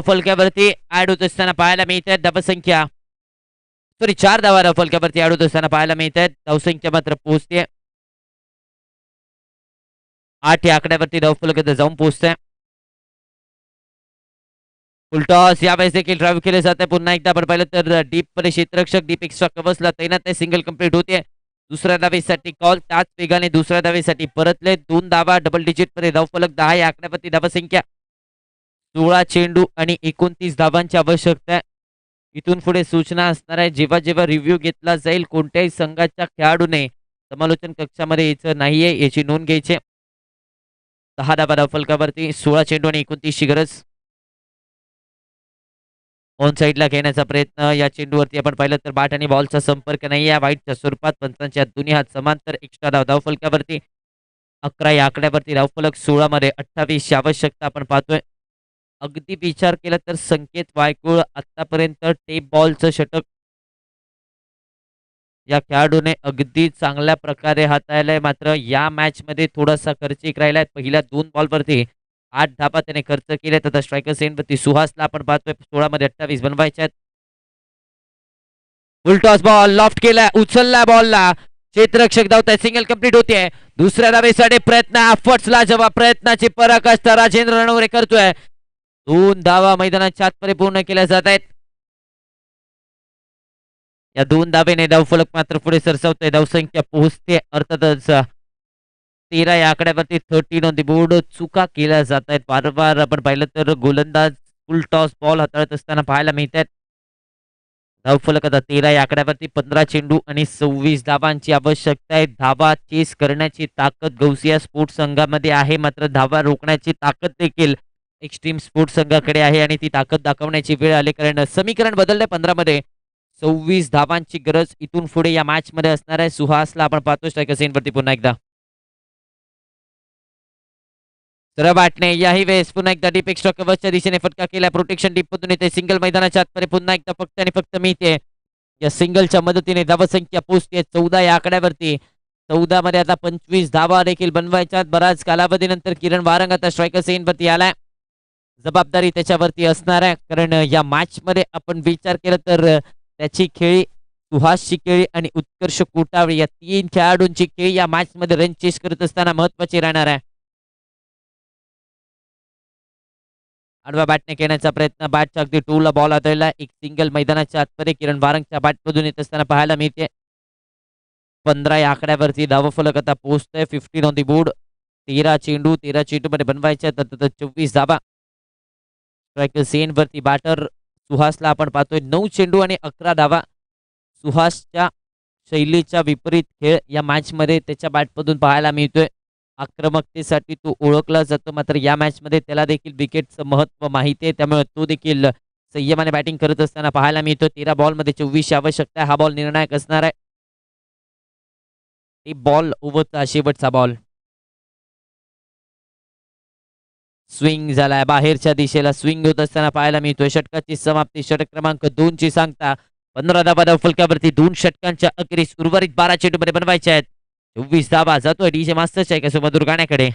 फलक्यावरती ऍड होत असताना पाहायला मिळत आहेत धावसंख्या. सॉरी 4 धावा फलक्यावरती ऍड होत असताना पाहायला मिळत आहेत. धावसंख्या मात्र पोहोचते 8 या आकड्यावरती धावफलकात जाऊन पोहोचते. फुलटॉस यावेळेस देखील ड्राईव्ह केले जाते. पुन्हा एकदा आपण पाहिलं तर डीप मध्ये क्षेत्ररक्षक डीप एक्स्ट्रा कव्हर्सला तैनात आहे. सिंगल कंप्लीट होते. दुसऱ्या धावेसाठी कॉल. त्याच वेगाने दुसऱ्या धावेसाठी परतले. 2 धावा डबल डिजिट मध्ये धावफलक 10 या आकड्यावरती धावसंख्या. 16 चेंडू आणि 29 धावांची आवश्यकता आहे. इथून पुढे सूचना असणार आहे. जेव्हा जेव्हा रिव्ह्यू घेतला जाईल कोणत्याही संघाच्या खेळाडूने समालोचन कक्षामध्ये यायचं नाहीये याची नोंद घ्यायची. 10 धावा धावफलकावरती 16 चेंडू आणि 29 ची गरज. ऑन साईडला घेण्याचा प्रयत्न. या चेंडूवरती आपण पाहिलं तर बॅट आणि बॉलचा संपर्क नाही आहे. वाईटच्या स्वरूपात पंचांच्या दोन्ही हात समांतर. एक्स्ट्रा धाव धावफलकावरती 11 या आकड्यावरती धावफलक. 16 मध्ये 28 ची आवश्यकता आपण पाहतोय. अगदी विचार केला तर संकेत वायकुळ आतापर्यंत टेप बॉलचं षटक या खेळाडूने अगदी चांगल्या प्रकारे हाताळलंय. मात्र या मॅच मध्ये थोडासा खर्चिक राहिलाय. पहिल्या 2 बॉलवरती 8 धाबा त्याने खर्च केले. तर स्ट्रायकर सेंटवरती सुहासला आपण पाहतोय 16 मध्ये 28 बनवायच्यात. फुलटॉस बॉल लॉफ्ट केलाय. उचलला बॉलला. क्षेत्ररक्षक धावताय. सिंगल कंप्लीट होते. दुसऱ्या धावेसाठी प्रयत्न. एफर्ट्सला जवाब. प्रयत्नाची पराकाष्ठा राजेंद्र रणवरे करतोय. 2 धावा मैदानाच्या आतमध्ये पूर्ण केल्या जात आहेत. या 2 धावेने धावफलक मात्र पुढे सरसावतोय. धावसंख्या पोहोचते अर्थातच 13 या आकड्यावरती 13 ऑन दी बोर्ड. चुका केल्या जात आहेत वारंवार. आपण पाहिलं तर गोलंदाज फुल टॉस बॉल हाताळत असताना पाहायला मिळत आहेत. धावफलक आता 13 या आकड्यावरती 15 चेंडू आणि 26 धावांची आवश्यकता आहे. धावा चेस करण्याची ताकद गौसिया स्पोर्ट्स संघामध्ये आहे. मात्र धावा रोखण्याची ताकद देखील एक्स्ट्रीम स्पोर्ट्स संघाकडे आहे आणि ती ताकद दाखवण्याची वेळ आली. कारण समीकरण बदलले 15 मध्ये 26 धावांची गरज इथून पुढे या मॅच मध्ये असणार आहे. सुहासला आपण पाहतो स्ट्रायकर सेंटवरती पुन्हा एकदा. सरळ बॅटने याही वेळेस पुन्हा एकदा डीप एक्स्ट्रा कव्हरच्या दिशेने फटका केला. प्रोटेक्शन डीप मधून येते. सिंगल मैदानाच्या आतमध्ये पुन्हा एकदा फक्त आणि फक्त मिळते. या सिंगलच्या मदतीने धावसंख्या पोहोचते 14 या आकड्यावरती. 14 मध्ये आता 25 धावा देखील बनवायच्यात. बराच कालावधीनंतर किरण वारंग आता स्ट्रायकर सेंटवरती आलाय. जबाबदारी त्याच्यावरती असणार आहे. कारण या मॅच मध्ये आपण विचार केला तर त्याची खेळी सुहास शिकेळी आणि उत्कर्ष कोटावळे या 3 खेळाडूंची खेळ या मॅच मध्ये रन चेस करत असताना महत्वाची राहणार आहे. आडव्या बॅटने खेळण्याचा प्रयत्न, बॅटच्या अगदी टूला बॉल आदळला. एक सिंगल मैदानाच्या आतमध्ये किरण वारंगच्या बॅटमधून येत असताना पाहायला मिळते. 15 या आकड्यावरती धावफलक आता पोहोचतोय. 15 ऑन दी बोर्ड. 13 चेंडू मध्ये बनवायचे, तर 24 धावा. स्ट्रायकर सेन वरती बॅटर सुहासला आपण पाहतोय 9 चेंडू आणि 11 धावा. सुहासच्या शैलीच्या विपरीत खेळ या मॅच मध्ये त्याच्या बॅटमधून पाहायला मिळतोय. आक्रमकतेसाठी तो ओळखला जातो, मात्र या मॅच मध्ये त्याला देखील विकेटचं महत्व माहिती आहे, त्यामुळे तो देखील संयमाने बॅटिंग करत असताना पाहायला मिळतो. 13 बॉलमध्ये 24 आवश्यकता आहे. हा बॉल निर्णायक असणार आहे. बॉल ओव्हरचा शेवटचा बॉल. स्विंग झालाय, बाहेरच्या दिशेला स्विंग होत असताना पाहायला मिळतोय. षटकाची समाप्ती, षटक क्रमांक 2 ची सांगता. 15 धावा फलकावरती 2 षटकांच्या अखेरीस उर्वरित 12 चेंडूमध्ये बनवायचे आहेत. 24 धावा. जातोय डीजे मास्टरच्या एका सुमधुर गाण्याकडे.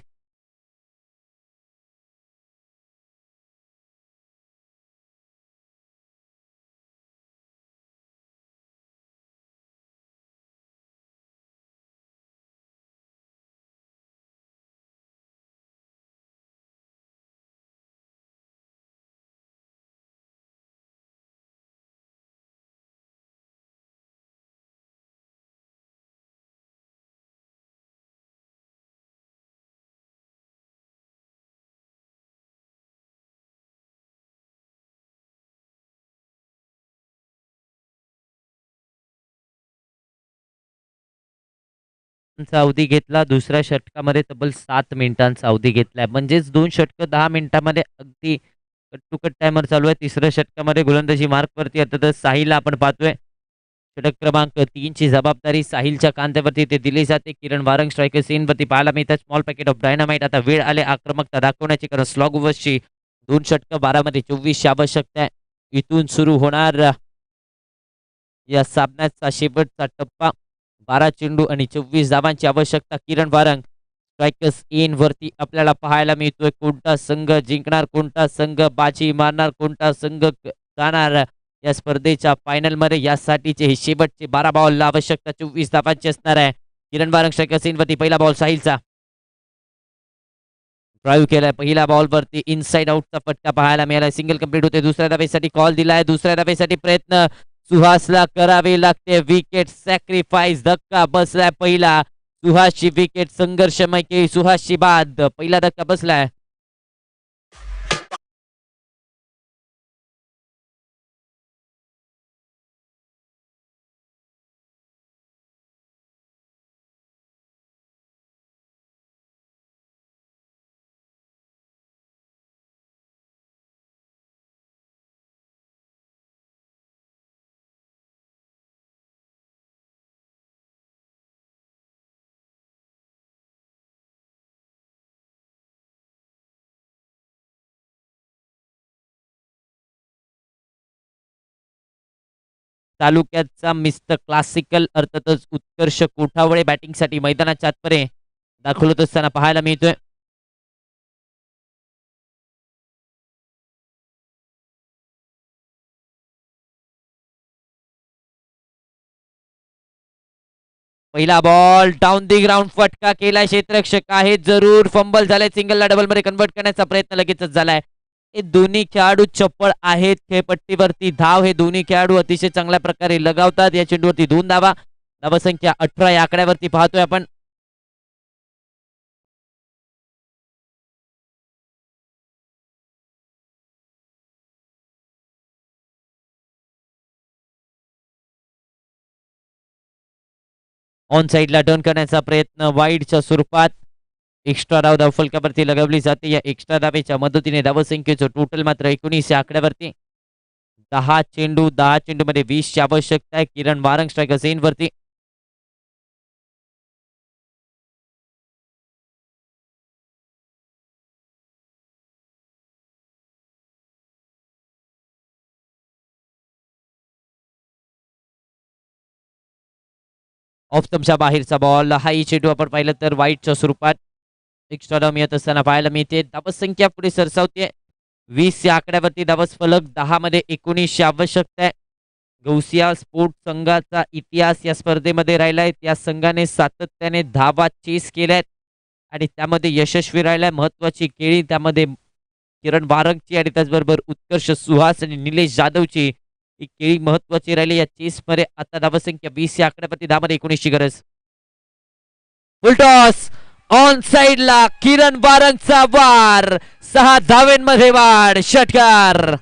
चा अवधी घेतला. दुसऱ्या षटकामध्ये तब्बल 7 मिनिटांचा अवधी घेतलाय, म्हणजेच 2 षटक 10 मिनिटांमध्ये अगदी कट टू कट टायमर चालू आहे. तिसऱ्या षटकामध्ये गोलंदाजी मार्कवरती आता साहिलला आपण पाहतोय. षटक क्रमांक 3 ची जबाबदारी साहिलच्या कांद्यावरती ते दिली जाते. किरण वारंग स्ट्रायकर सीनवरती पाहायला मिळतात. Small packet of dynamite. आता वेळ आले आक्रमकता दाखवण्याची, कारण स्लॉग ओव्हर्सची 2 षटक 12 मध्ये 24 ची आवश्यकता आहे. इथून सुरू होणार या सामन्याचा शेवटचा टप्पा. 12 चेंडू आणि 24 धावांची आवश्यकता. किरण वारंग स्ट्रायकर्स इन वरती आपल्याला पाहायला मिळतोय. कोणता संघ जिंकणार, कोणता संघ बाजी मारणार, कोणता संघ जाणार या स्पर्धेच्या फायनल मध्ये, यासाठीचे हे शेवटचे 12 बॉल. आवश्यकता 24 धावांची असणार आहे. किरण वारंग स्ट्रायकर्स इन वरती पहिला बॉल साहिलचा. ड्राईव्ह केलाय. पहिल्या बॉल वरती इनसाइड आउटचा पट्टा पाहायला मिळाला. सिंगल कंप्लीट होते. दुसऱ्या धावेसाठी कॉल दिलाय. दुसऱ्या धावेसाठी प्रयत्न सुहासला करावे लागते. Wicket sacrifice. धक्का बसलाय पहिला. सुहासची विकेट संघर्षमय केली. सुहासची बाद. पहिला धक्का बसलाय. तालुक्याचा मिस्टर क्लासिकल अर्थातच उत्कर्ष कोठावळे बॅटिंगसाठी मैदानाच्या आतपर्यंत दाखल होत असताना पाहायला मिळतोय. पहिला बॉल डाऊन दी ग्राउंड. फटका केलाय. क्षेत्ररक्षक आहे जरूर. फंबल झालाय. सिंगलला डबल मध्ये कन्वर्ट करण्याचा प्रयत्न लगेचच झालाय. हे दोन्ही खेळाडू चप्पळ आहेत. खेळपट्टीवरती धाव हे दोन्ही खेळाडू अतिशय चांगल्या प्रकारे लगावतात. या चेंडूवरती 2 धावा. धावसंख्या 18 या आकड्यावरती पाहतोय आपण. ऑन साइडला टर्न करण्याचा प्रयत्न वाईडच्या स्वरूपात. एक्स्ट्रा धाव धावफलकावरती लगावली जाते. या एक्स्ट्रा धावेच्या मदतीने धावसंख्येचं टोटल मात्र 19 या आकड्यावरती. 10 चेंडू 10 चेंडू मध्ये 20 ची आवश्यकता आहे. किरण वारंग स्ट्रायकर सेन वरती. ऑफ स्टंपच्या बाहेरचा बॉल. हाही चेंडू आपण पाहिलं तर वाईटच्या स्वरूपात एक्स्ट्रा धाव मिळत असताना पाहायला मिळते. धावसंख्या पुढे सरसावते. 20 या आकड्यावरती धावस फलक. 10 मध्ये 19 ची आवश्यकता आहे. गौसिया स्पोर्ट संघाचा इतिहास या स्पर्धेमध्ये राहिलाय. त्या संघाने सातत्याने धावा चेस केल्यात आणि त्यामध्ये यशस्वी राहिलाय. महत्वाची केळी त्यामध्ये किरण वारंगची आणि त्याचबरोबर उत्कर्ष सुहास आणि निलेश जाधवची ही केळी महत्वाची राहिली या चेस मध्ये. आता धावसंख्या 20 या आकड्यापती धामध्ये 19ची गरज. फुलटॉस ऑन साइडला किरण वारंगचा वार, 6 धावेंमध्ये वाढ, षटकार.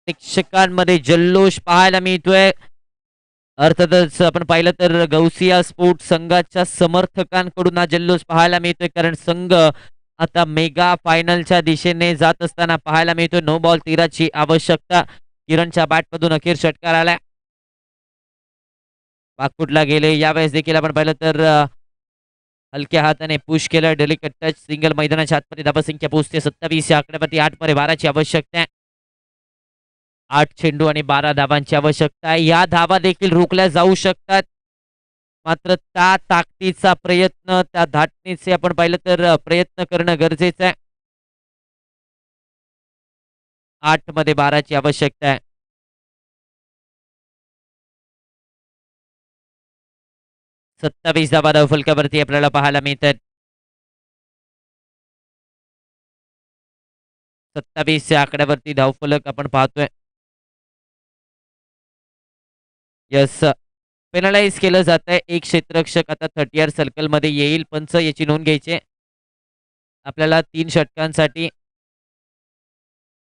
प्रेक्षकांमध्ये जल्लोष पाहायला मिळतोय. अर्थातच आपण पाहिलं तर गौसिया स्पोर्ट संघाच्या समर्थकांकडून हा जल्लोष पाहायला मिळतोय, कारण संघ आता मेगा फायनलच्या दिशेने जात असताना पाहायला मिळतोय. 9 बॉल 13ची आवश्यकता. किरणच्या बॅटमधून अखेर षटकार आलाय. पाकपुटला गेले यावेळेस देखील आपण पाहिलं तर हलक्या हाताने पुश केलं, डेलिकेट टच, सिंगल. मैदानाच्या आतमध्ये धावसंख्या पोहोचते 27 या आकड्यावरती. 8 मध्ये 12ची आवश्यकता आहे. 8 चेंडू आणि 12 धावांची आवश्यकता आहे. या धावा देखील रोखल्या जाऊ शकतात, मात्र त्या ताकदीचा प्रयत्न, त्या धाटणीचे आपण पाहिलं तर प्रयत्न करणं गरजेचं आहे. 8 मध्ये 12ची आवश्यकता आहे. 27 धावा धावफलकावरती आपल्याला पाहायला मिळतात. 27 या आकड्यावरती धावफलक आपण पाहतोय. यस, पेनलाइज केलं जात आहे. एक क्षेत्ररक्षक आता 30 सर्कल मध्ये येईल. पंच याची नोंद घ्यायची. आपल्याला 3 षटकांसाठी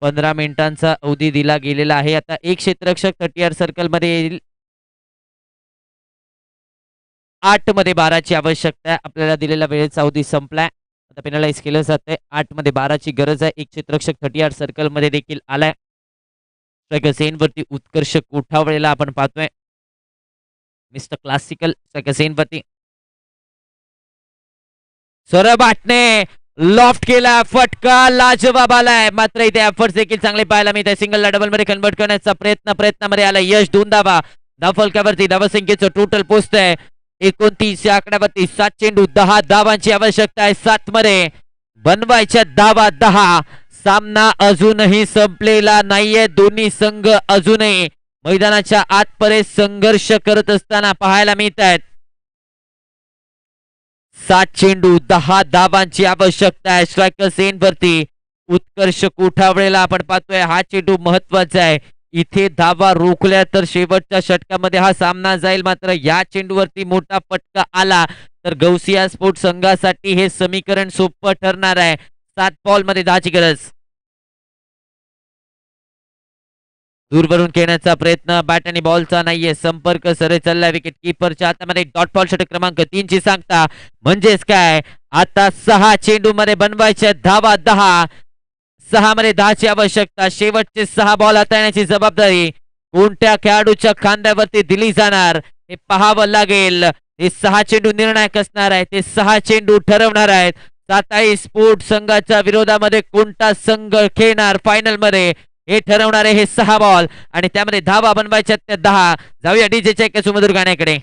15 मिनिटांचा अवधी दिला गेलेला आहे. आता एक क्षेत्ररक्षक 30 सर्कल मध्ये येईल. 8 मध्ये 12ची आवश्यकता आहे. आपल्याला दिलेला वेळेचा अवधी संपलाय. आता पेनलाइज केलं जात आहे. 8 मध्ये 12ची गरज आहे. एक क्षेत्ररक्षक 30 सर्कल मध्ये देखील आलाय. स्ट्रायकर सेनवरती उत्कर्ष कोठावळेला आपण पाहतोय. मिस्टर क्लासिकल स्ट्रायकर सेनवरती. सोरबाटने लॉफ्ट केला, फटका लाजवाब आलाय. मात्र इथे एफर्ट्स देखील चांगले पाहायला मिळत आहे. सिंगलला डबल मध्ये कन्वर्ट करण्याचा प्रयत्नामध्ये आला यश. 2 धावा धावफलकावरती. धावसंख्येचं टोटल पोहोचतंय 29 या आकड्यावरती. 7 चेंडू 10 धावांची आवश्यकता आहे. 7 मध्ये बनवायच्या धावा 10. सामना अजूनही संपलेला नाहीये. दोन्ही संघ अजूनही मैदानाच्या आतपर्यंत संघर्ष करत असताना पाहायला मिळत आहेत. 7 चेंडू 10 धावांची आवश्यकता आहे. स्ट्रायकर सेनवरती उत्कर्ष कोठावळेला आपण पाहतोय. हा चेंडू महत्वाचा आहे. इथे धावा रोखल्या तर शेवटच्या षटकामध्ये हा सामना जाईल. मात्र या चेंडूवरती मोठा फटका आला तर गौसिया स्पोर्ट संघासाठी हे समीकरण सोपं ठरणार आहे. 7 बॉल मध्ये 10ची गरज. दूरवरून खेळण्याचा प्रयत्न, बॅट आणि बॉलचा नाहीये. संपर्क सरळ चालला विकेट किपरच्या हातामध्ये. डॉट बॉल षटक क्रमांक 3 ची सांगता. म्हणजेच काय, आता 6 चेंडू मध्ये बनवायच्या धावा 10. 6 मध्ये 10ची आवश्यकता. शेवटचे 6 बॉल हाताळण्याची जबाबदारी कोणत्या खेळाडूच्या खांद्यावरती दिली जाणार हे पाहावं लागेल. हे 6 चेंडू निर्णायक असणार आहे. ते 6 चेंडू ठरवणार आहेत साताई स्पोर्ट संघाच्या विरोधामध्ये कोणता संघ खेळणार फायनल मध्ये हे ठरवणारे हे 6 बॉल आणि त्यामध्ये धावा बनवायच्या त्या 10. जाऊया डीजेच्या एका सुमधुर गाण्याकडे.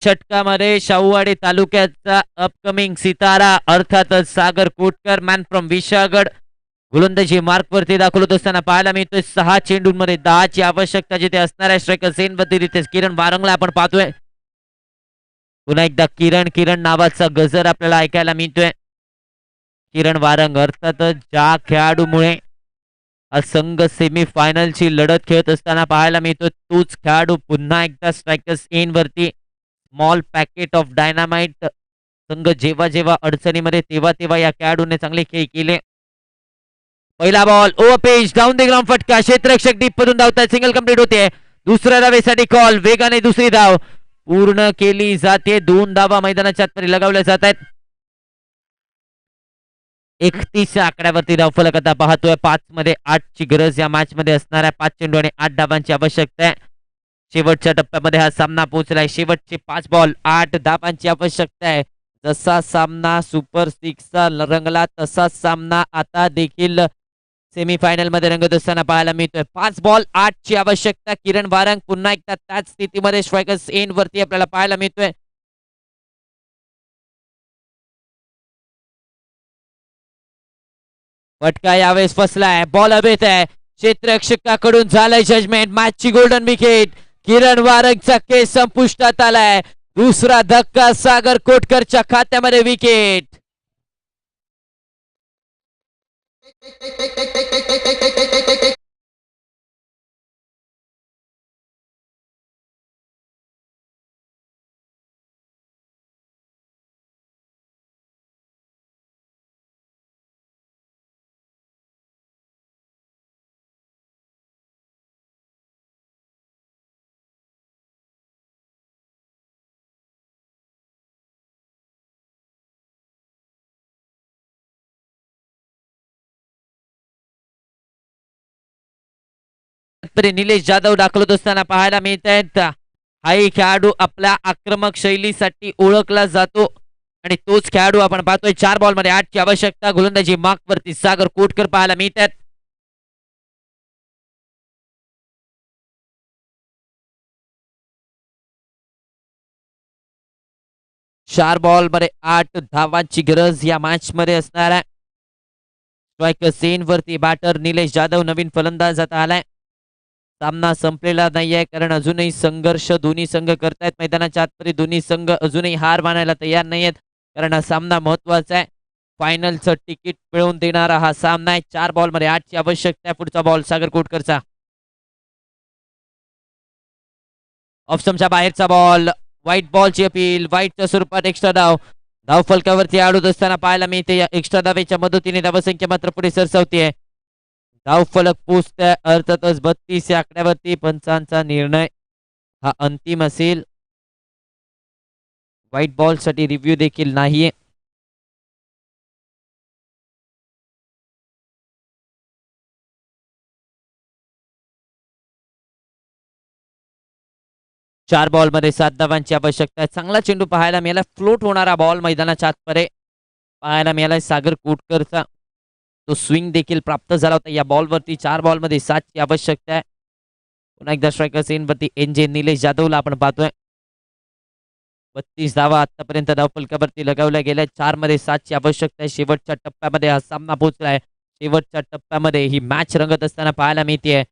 षटकामध्ये शाहूवाडी तालुक्याचा अपकमिंग सितारा अर्थातच सागर कोटकर, मॅन फ्रॉम विशागड, गोलंदाजी मार्क वरती दाखवत असताना पाहायला मिळतोय. 6 चेंडूंमध्ये 10ची आवश्यकता जिथे असणार आहे. स्ट्रायकर सेनवरती तिथे किरण वारंगला आपण पाहतोय. पुन्हा एकदा किरण नावाचा गजर आपल्याला ऐकायला मिळतोय. किरण वारंग अर्थातच ज्या खेळाडूमुळे हा संघ सेमी फायनलची लढत खेळत असताना पाहायला मिळतो. तोच खेळाडू पुन्हा एकदा स्ट्रायकर्स एन वरती स्मॉल पॅकेट ऑफ डायनामाइट संघ जेव्हा जेव्हा अडचणीमध्ये तेव्हा तेव्हा या खेळाडूने चांगले खेळ केले. पहिला ball over page down the ground फटका क्षेत्ररक्षक डीप मधून धावतात. सिंगल कंप्लीट होते. दुसऱ्या धावेसाठी कॉल वेगाने दुसरी धाव पूर्ण केली जाते. 2 धावा मैदानाच्या आतमध्ये लगावल्या जात आहेत. 31 आकड्यावरती धावफलक आता पाहतोय. 5 मध्ये 8 ची गरज या मॅच मध्ये असणार आहे. 5 चेंडू आणि 8 धावांची आवश्यकता आहे. शेवटच्या टप्प्यामध्ये हा सामना पोहोचलाय. शेवटचे 5 बॉल 8 धावांची आवश्यकता आहे. जसा सामना सुपर 6चा रंगला तसाच सामना आता देखील सेमीफायनल मध्ये रंगत असताना पाहायला मिळतोय. 5 बॉल 8 ची आवश्यकता. किरण वारंग पुन्हा एकदा त्याच स्थितीमध्ये स्ट्रायकर्स एन वरती आपल्याला पाहायला मिळतोय. फटका यावेळेस फसलाय. बॉल हवेत आहे. क्षेत्ररक्षकाकडून झालंय जजमेंट. मॅचची गोल्डन विकेट. किरण वारंगचा केस संपुष्टात आलाय. दुसरा धक्का सागर कोटकरच्या खात्यामध्ये विकेट. निलेश जाधव दाखवत असताना पाहायला मिळत आहेत. हाही खेळाडू आपल्या आक्रमक शैलीसाठी ओळखला जातो आणि तोच खेळाडू आपण पाहतोय. 4 बॉल मध्ये 8 ची आवश्यकता. गोलंदाजी मार्क वरती सागर कोटकर पाहायला मिळत आहेत. चार बॉल मध्ये 8 धावांची गरज या मॅच मध्ये असणार आहे. स्ट्रायकर सेन वरती बॅटर निलेश जाधव नवीन फलंदाज आता आलाय. सामना संपलेला नाहीये कारण अजूनही संघर्ष दोन्ही संघ करतायत. मैदानाच्या आतमध्ये दोन्ही संघ अजूनही हार मानायला तयार नाहीयेत कारण हा सामना महत्वाचा आहे. फायनलचं तिकीट मिळवून देणारा हा सामना आहे. 4 बॉल मध्ये 8 ची आवश्यकता आहे. पुढचा बॉल सागर कोटकरचा. ऑफस्टमच्या बाहेरचा बॉल. व्हाईट बॉलची अपील. व्हाईटच्या स्वरूपात एक्स्ट्रा धाव. धाव फलकावरती आडूत असताना पाहायला मिळते. या एक्स्ट्रा धावेच्या मदतीने धावसंख्या मात्र पुढे सरसावते. धाव फलक पोचतोय अर्थातच 32 या आकड्यावरती. पंचांचा निर्णय हा अंतिम असेल. व्हाईट बॉल साठी रिव्ह्यू देखील नाहीये. चार बॉल मध्ये 7 धावांची आवश्यकता आहे. चांगला चेंडू पाहायला मिळाला. फ्लोट होणारा बॉल मैदानाच्या आतमध्ये पाहायला मिळाला सागर कोटकरचा. तो स्विंग देखील प्राप्त झाला होता या बॉलवरती. 4 बॉल मध्ये 7 ची आवश्यकता आहे. पुन्हा एकदा स्ट्रायकर सेनवरती एनजे निलेश जाधवला आपण पाहतोय. 32 धावा आतापर्यंत धावफलकावरती लगावल्या गेल्या. 4 मध्ये 7 ची आवश्यकता आहे. शेवटच्या टप्प्यामध्ये हा सामना पोहोचलाय. शेवटच्या टप्प्यामध्ये ही मॅच रंगत असताना पाहायला मिळते.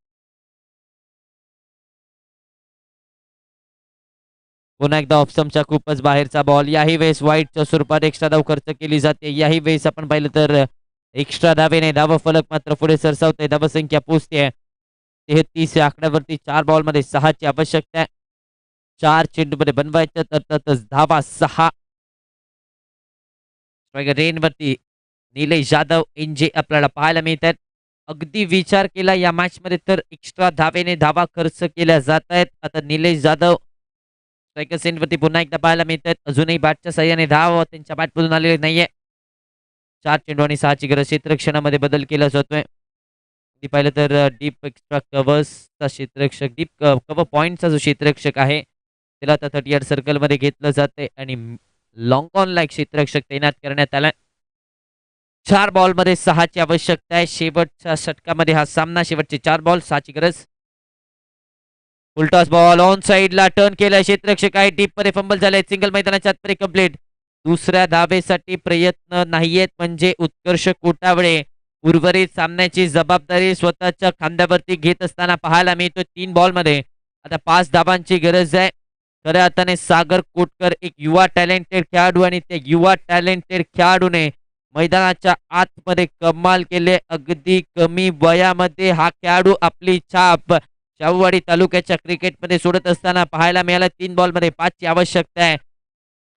पुन्हा एकदा ऑप्शनच्या खूपच बाहेरचा बॉल. याही वेळेस व्हाईटच्या स्वरूपात एक्स्ट्रा धाव खर्च केली जाते. याही वेळेस आपण पाहिलं तर एक्स्ट्रा धावेने धाव फलक मात्र पुढे सरसावते. धावसंख्या पोहोचते 33 या आकड्यावरती. 4 बॉल मध्ये 6 ची आवश्यकता आहे. 4 चेंडूमध्ये बनवायचं अर्थातच धावा 6. रेनवरती निलेश जाधव एनजे आपल्याला पाहायला मिळतात. अगदी विचार केला या मॅच मध्ये तर एक्स्ट्रा धावेने धावा खर्च केल्या जात आहेत. आता निलेश जाधव स्ट्रायकर सेनवरती पुन्हा एकदा पाहायला मिळतात. अजूनही बॅटच्या साह्याने धाव त्यांच्या बॅटमधून आलेले नाहीये. 4 चेंडू आणि 6 ची गरज. क्षेत्ररक्षणामध्ये बदल केला जातोय. पाहिलं तर डीप एक्स्ट्रा कव्हर्सचा क्षेत्ररक्षक डीप कव्हर पॉइंटचा जो क्षेत्ररक्षक आहे त्याला आता 30 यार्ड सर्कल मध्ये घेतलं जाते आणि लॉंग ऑन लाईक क्षेत्ररक्षक तैनात करण्यात आला. 4 बॉल मध्ये 6 ची आवश्यकता आहे. शेवटच्या षटकामध्ये हा सामना. शेवटचे 4 बॉल 6 ची गरज. उलटास बॉल ऑन साइडला टर्न केलाय. क्षेत्ररक्षक आहे डीप मध्ये फंबल झालाय. सिंगल मैदानाच्या आतमध्ये कंप्लीट. दुसऱ्या धावेसाठी प्रयत्न नाहीयेत म्हणजे उत्कर्ष कोटावळे उर्वरित सामन्याची जबाबदारी स्वतःच्या खांद्यावरती घेत असताना पाहायला मिळतो. 3 बॉल मध्ये आता 5 धावांची गरज आहे. खऱ्या अर्थाने सागर कोटकर एक युवा टॅलेंटेड खेळाडू आणि त्या युवा टॅलेंटेड खेळाडूने मैदानाच्या आतमध्ये कमाल केले. अगदी कमी वयामध्ये हा खेळाडू आपली छाप शाहूवाडी तालुक्याच्या क्रिकेटमध्ये सोडत असताना पाहायला मिळाला. 3 बॉलमध्ये 5 ची आवश्यकता आहे.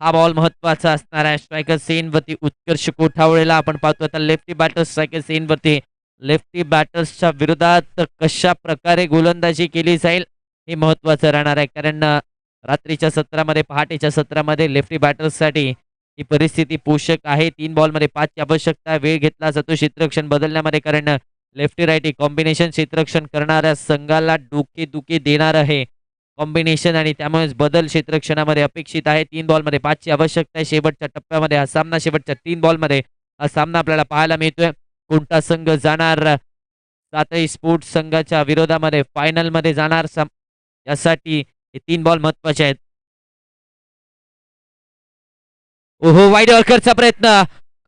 हा बॉल महत्वाचा असणार आहे. स्ट्रायकर सेनवरती उत्कर्ष कोठावळेला आपण पाहतो. आता लेफ्टी बॅटर स्ट्रायकर सेनवरती लेफ्टी बॅटर्सच्या विरोधात कशा प्रकारे गोलंदाजी केली जाईल हे महत्वाचं राहणार आहे. कारण रात्रीच्या सत्रामध्ये पहाटेच्या सत्रामध्ये लेफ्टी बॅटर्ससाठी ही परिस्थिती पोषक आहे. 3 बॉलमध्ये 5 ची आवश्यकता. वेळ घेतला जातो क्षेत्ररक्षण बदलण्यामध्ये, कारण लेफ्टी राईटी कॉम्बिनेशन क्षेत्ररक्षण करणाऱ्या संघाला डोकेदुखी देणार आहे कॉम्बिनेशन, आणि त्यामुळेच बदल क्षेत्ररक्षणामध्ये अपेक्षित आहे. 3 बॉलमध्ये 5 ची आवश्यकता आहे. शेवटच्या टप्प्यामध्ये हा सामना, शेवटच्या 3 बॉलमध्ये हा सामना आपल्याला पाहायला मिळतोय. कोणता संघ जाणार सातही स्पोर्ट्स संघाच्या विरोधामध्ये फायनलमध्ये जाणार, यासाठी हे 3 बॉल महत्वाचे आहेत. ओहो, वाईड यॉर्करचा प्रयत्न.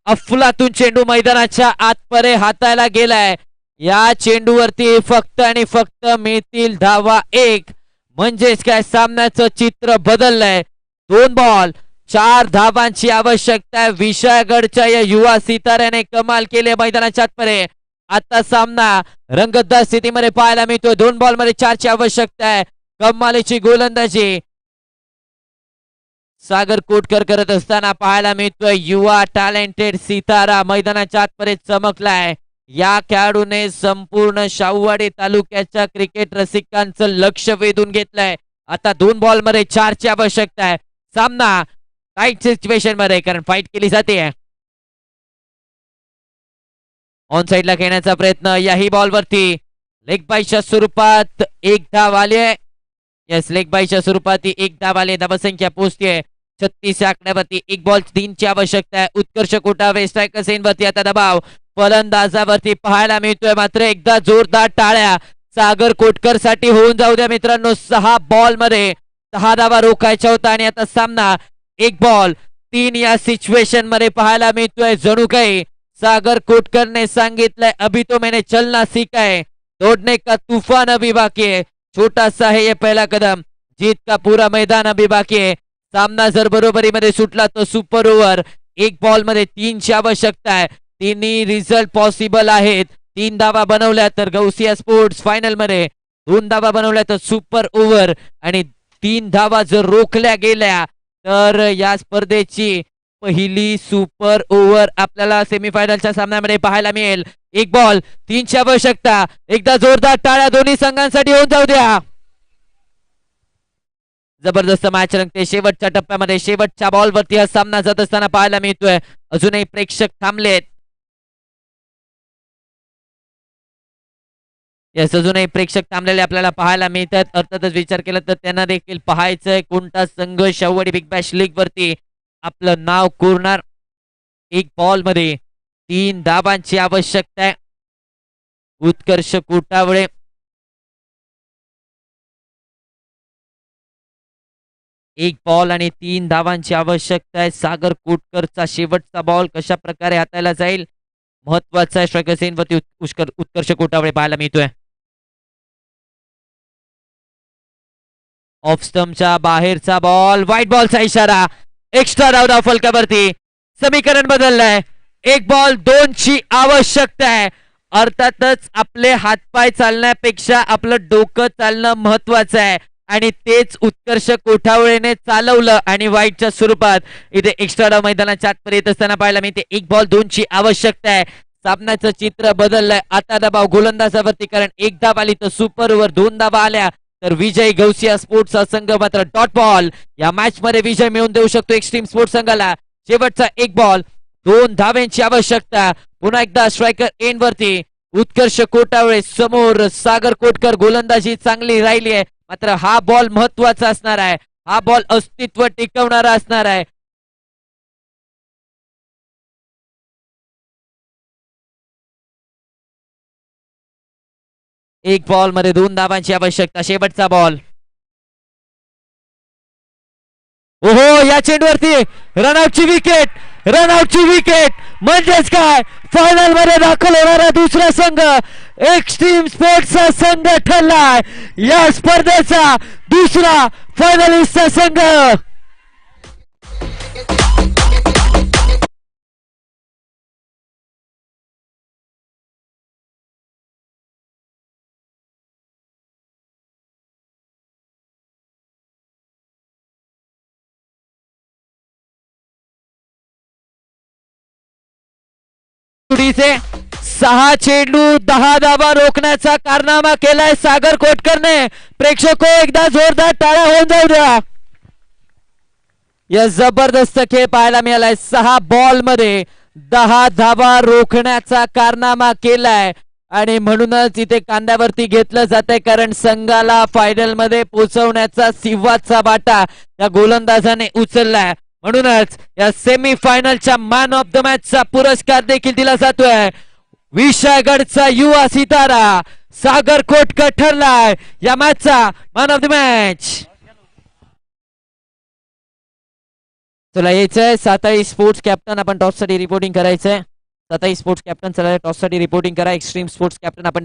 अफलातून चेंडू मैदानाच्या आतपर्यंत हाताळला गेलाय. या चेंडूवरती फक्त आणि फक्त मिळतील धावा 1. म्हणजेच काय, सामन्याचं चित्र बदललंय. 2 बॉल 4 धावांची आवश्यकता आहे. विशाळगडच्या या युवा सिताऱ्याने कमाल केली मैदानाच्या आतपर्यंत. आता सामना रंगतदार स्थितीमध्ये पाहायला मिळतोय. 2 बॉलमध्ये 4 ची आवश्यकता आहे. कमालीची गोलंदाजी सागर कोटकर करत असताना पाहायला मिळतोय. युवा टॅलेंटेड सितारा मैदानाच्या आतपर्यंत चमकलाय. या खेळाडूने संपूर्ण शाहूवाडी तालुक्याच्या क्रिकेट रसिकांचं लक्ष वेधून घेतलंय. आता 2 बॉलमध्ये 4 ची आवश्यकता आहे. सामना टाईट सिच्युएशन मध्ये, कारण फाईट केली जाते. ऑन साइडला खेळण्याचा प्रयत्न. याही बॉलवरती लेग बायच्या स्वरूपात 1 धाव आली आहे. यस, लेग बायच्या स्वरूपात 1 धाव आली. धावसंख्या पोहोचते 36 आकड्यावरती. 1 बॉल 3 ची आवश्यकता आहे. उत्कर्ष कोठावळे स्ट्रायकर सेनवरती आता दबाव फलंदाजावरती पाहायला मिळतोय. मात्र एकदा जोरदार टाळ्या सागर कोटकर साठी होऊन जाऊ द्या मित्रांनो. 6 बॉल मध्ये 6 धावा रोखायच्या होता, आणि आता सामना 1 बॉल 3 या सिच्युएशन मध्ये पाहायला मिळतोय. जणू काही सागर कोटकरने सांगितलंय, अभी तो मैंने चलना सीखा है, दौड़ने का तूफान अभी बाकी है, छोटा सा है ये पहला कदम, जीत का पूरा मैदान अभी बाकी है. सामना जर बरोबरीमध्ये सुटला तर सुपर ओव्हर. 1 बॉल मध्ये 3 ची आवश्यकता आहे. तिन्ही रिझल्ट पॉसिबल आहेत. 3 धावा बनवल्या तर गौसिया स्पोर्ट्स फायनल मध्ये, 2 धावा बनवल्या तर सुपर ओव्हर, आणि 3 धावा जर रोखल्या गेल्या तर या स्पर्धेची पहिली सुपर ओव्हर आपल्याला सेमीफायनलच्या सामन्यामध्ये पाहायला मिळेल. 1 बॉल 3 ची आवश्यकता. एकदा जोरदार टाळ्या दोन्ही संघांसाठी होऊन जाऊ द्या. जबरदस्त मॅच रंगते. शेवटच्या टप्प्यामध्ये शेवटच्या बॉलवरती हा सामना जात असताना पाहायला मिळतोय. अजूनही प्रेक्षक थांबलेत. यस, अजूनही प्रेक्षक थांबलेले आपल्याला पाहायला मिळतात. अर्थातच विचार केला तर त्यांना देखील पाहायचंय कोणता संघ शाहूवाडी बिग बॅश लीग वरती आपलं नाव कोरणार. 1 बॉल मध्ये 3 धावांची आवश्यकता आहे. उत्कर्ष कोटावळे एक बॉल आणि 3 धावांची आवश्यकता आहे. सागर कोटकरचा शेवटचा बॉल कशा प्रकारे हाताळला जाईल महत्वाचा आहे. स्ट्रायकर सेनवरती उत्कर्ष कोटावळे पाहायला मिळतोय. ऑफ स्टंपच्या बाहेरचा बॉल, व्हाईट बॉलचा इशारा. एक्स्ट्रा धाव फलकावरती. समीकरण बदललंय. 1 बॉल 2 ची आवश्यकता आहे. अर्थातच आपले हातपाय चालण्यापेक्षा आपलं डोकं चालणं महत्वाचं आहे, आणि तेच उत्कर्ष कोठावळेने चालवलं, आणि वाईटच्या स्वरूपात इथे एक्स्ट्रा डाव मैदानाच्या आतपर्यंत येत असताना पाहायला मिळते. 1 बॉल 2 ची आवश्यकता आहे. सामन्याचं चित्र बदललंय. आता दबाव गोलंदाजावरती, कारण 1 धाव आली तर सुपर ओव्हर, 2 धावा आल्या तर विजय गौसिया स्पोर्ट्सचा संघ मात्र डॉट बॉल या मॅच मध्ये विजय मिळवून देऊ शकतो एक्स्ट्रीम स्पोर्ट्स संघाला. शेवटचा 1 बॉल 2 धाव्यांची आवश्यकता. पुन्हा एकदा स्ट्रायकर एंड वरती उत्कर्ष कोटावळे समोर. सागर कोटकर गोलंदाजी चांगली राहिली आहे, मात्र हा बॉल महत्वाचा असणार आहे. हा बॉल अस्तित्व टिकवणारा असणार आहे. एक बॉल मध्ये 2 धावांची आवश्यकता. शेवटचा बॉल. ओहो, या चेंडूवरती रनआउटची विकेट. रनआउटची विकेट म्हणजेच काय, फायनल मध्ये दाखल होणारा दुसरा संघ एक्स्ट्रीम स्पोर्ट्सचा संघ ठरलाय या स्पर्धेचा दुसरा फायनलिस्टचा संघ. जोडीचे 6 चेंडू 10 धावा रोखण्याचा कारनामा केलाय सागर कोटकरने. प्रेक्षको एकदा जोरदार टाळ्या होऊन जाऊ द्या. या जबरदस्त खेळ पाहायला मिळालाय. 6 बॉल मध्ये 10 धावा रोखण्याचा कारनामा केलाय आणि म्हणूनच इथे कांद्यावरती घेतलं जातंय, कारण संघाला फायनल मध्ये पोहोचवण्याचा सिंहाचा वाटा या गोलंदाजाने उचललाय. म्हणूनच या सेमी फायनलच्या मॅन ऑफ द मॅचचा पुरस्कार देखील दिला जातोय. विशाळगडचा युवा सितारा सागर कोटकर ठरलाय या मॅचचा मॅन ऑफ द मॅच. चला यायचंय साताई स्पोर्ट्स कॅप्टन, आपण टॉस साठी रिपोर्टिंग करायचंय. साताई स्पोर्ट्स कॅप्टन चला टॉस साठी रिपोर्टिंग करा. एक्स्ट्रीम स्पोर्ट्स कॅप्टन आपण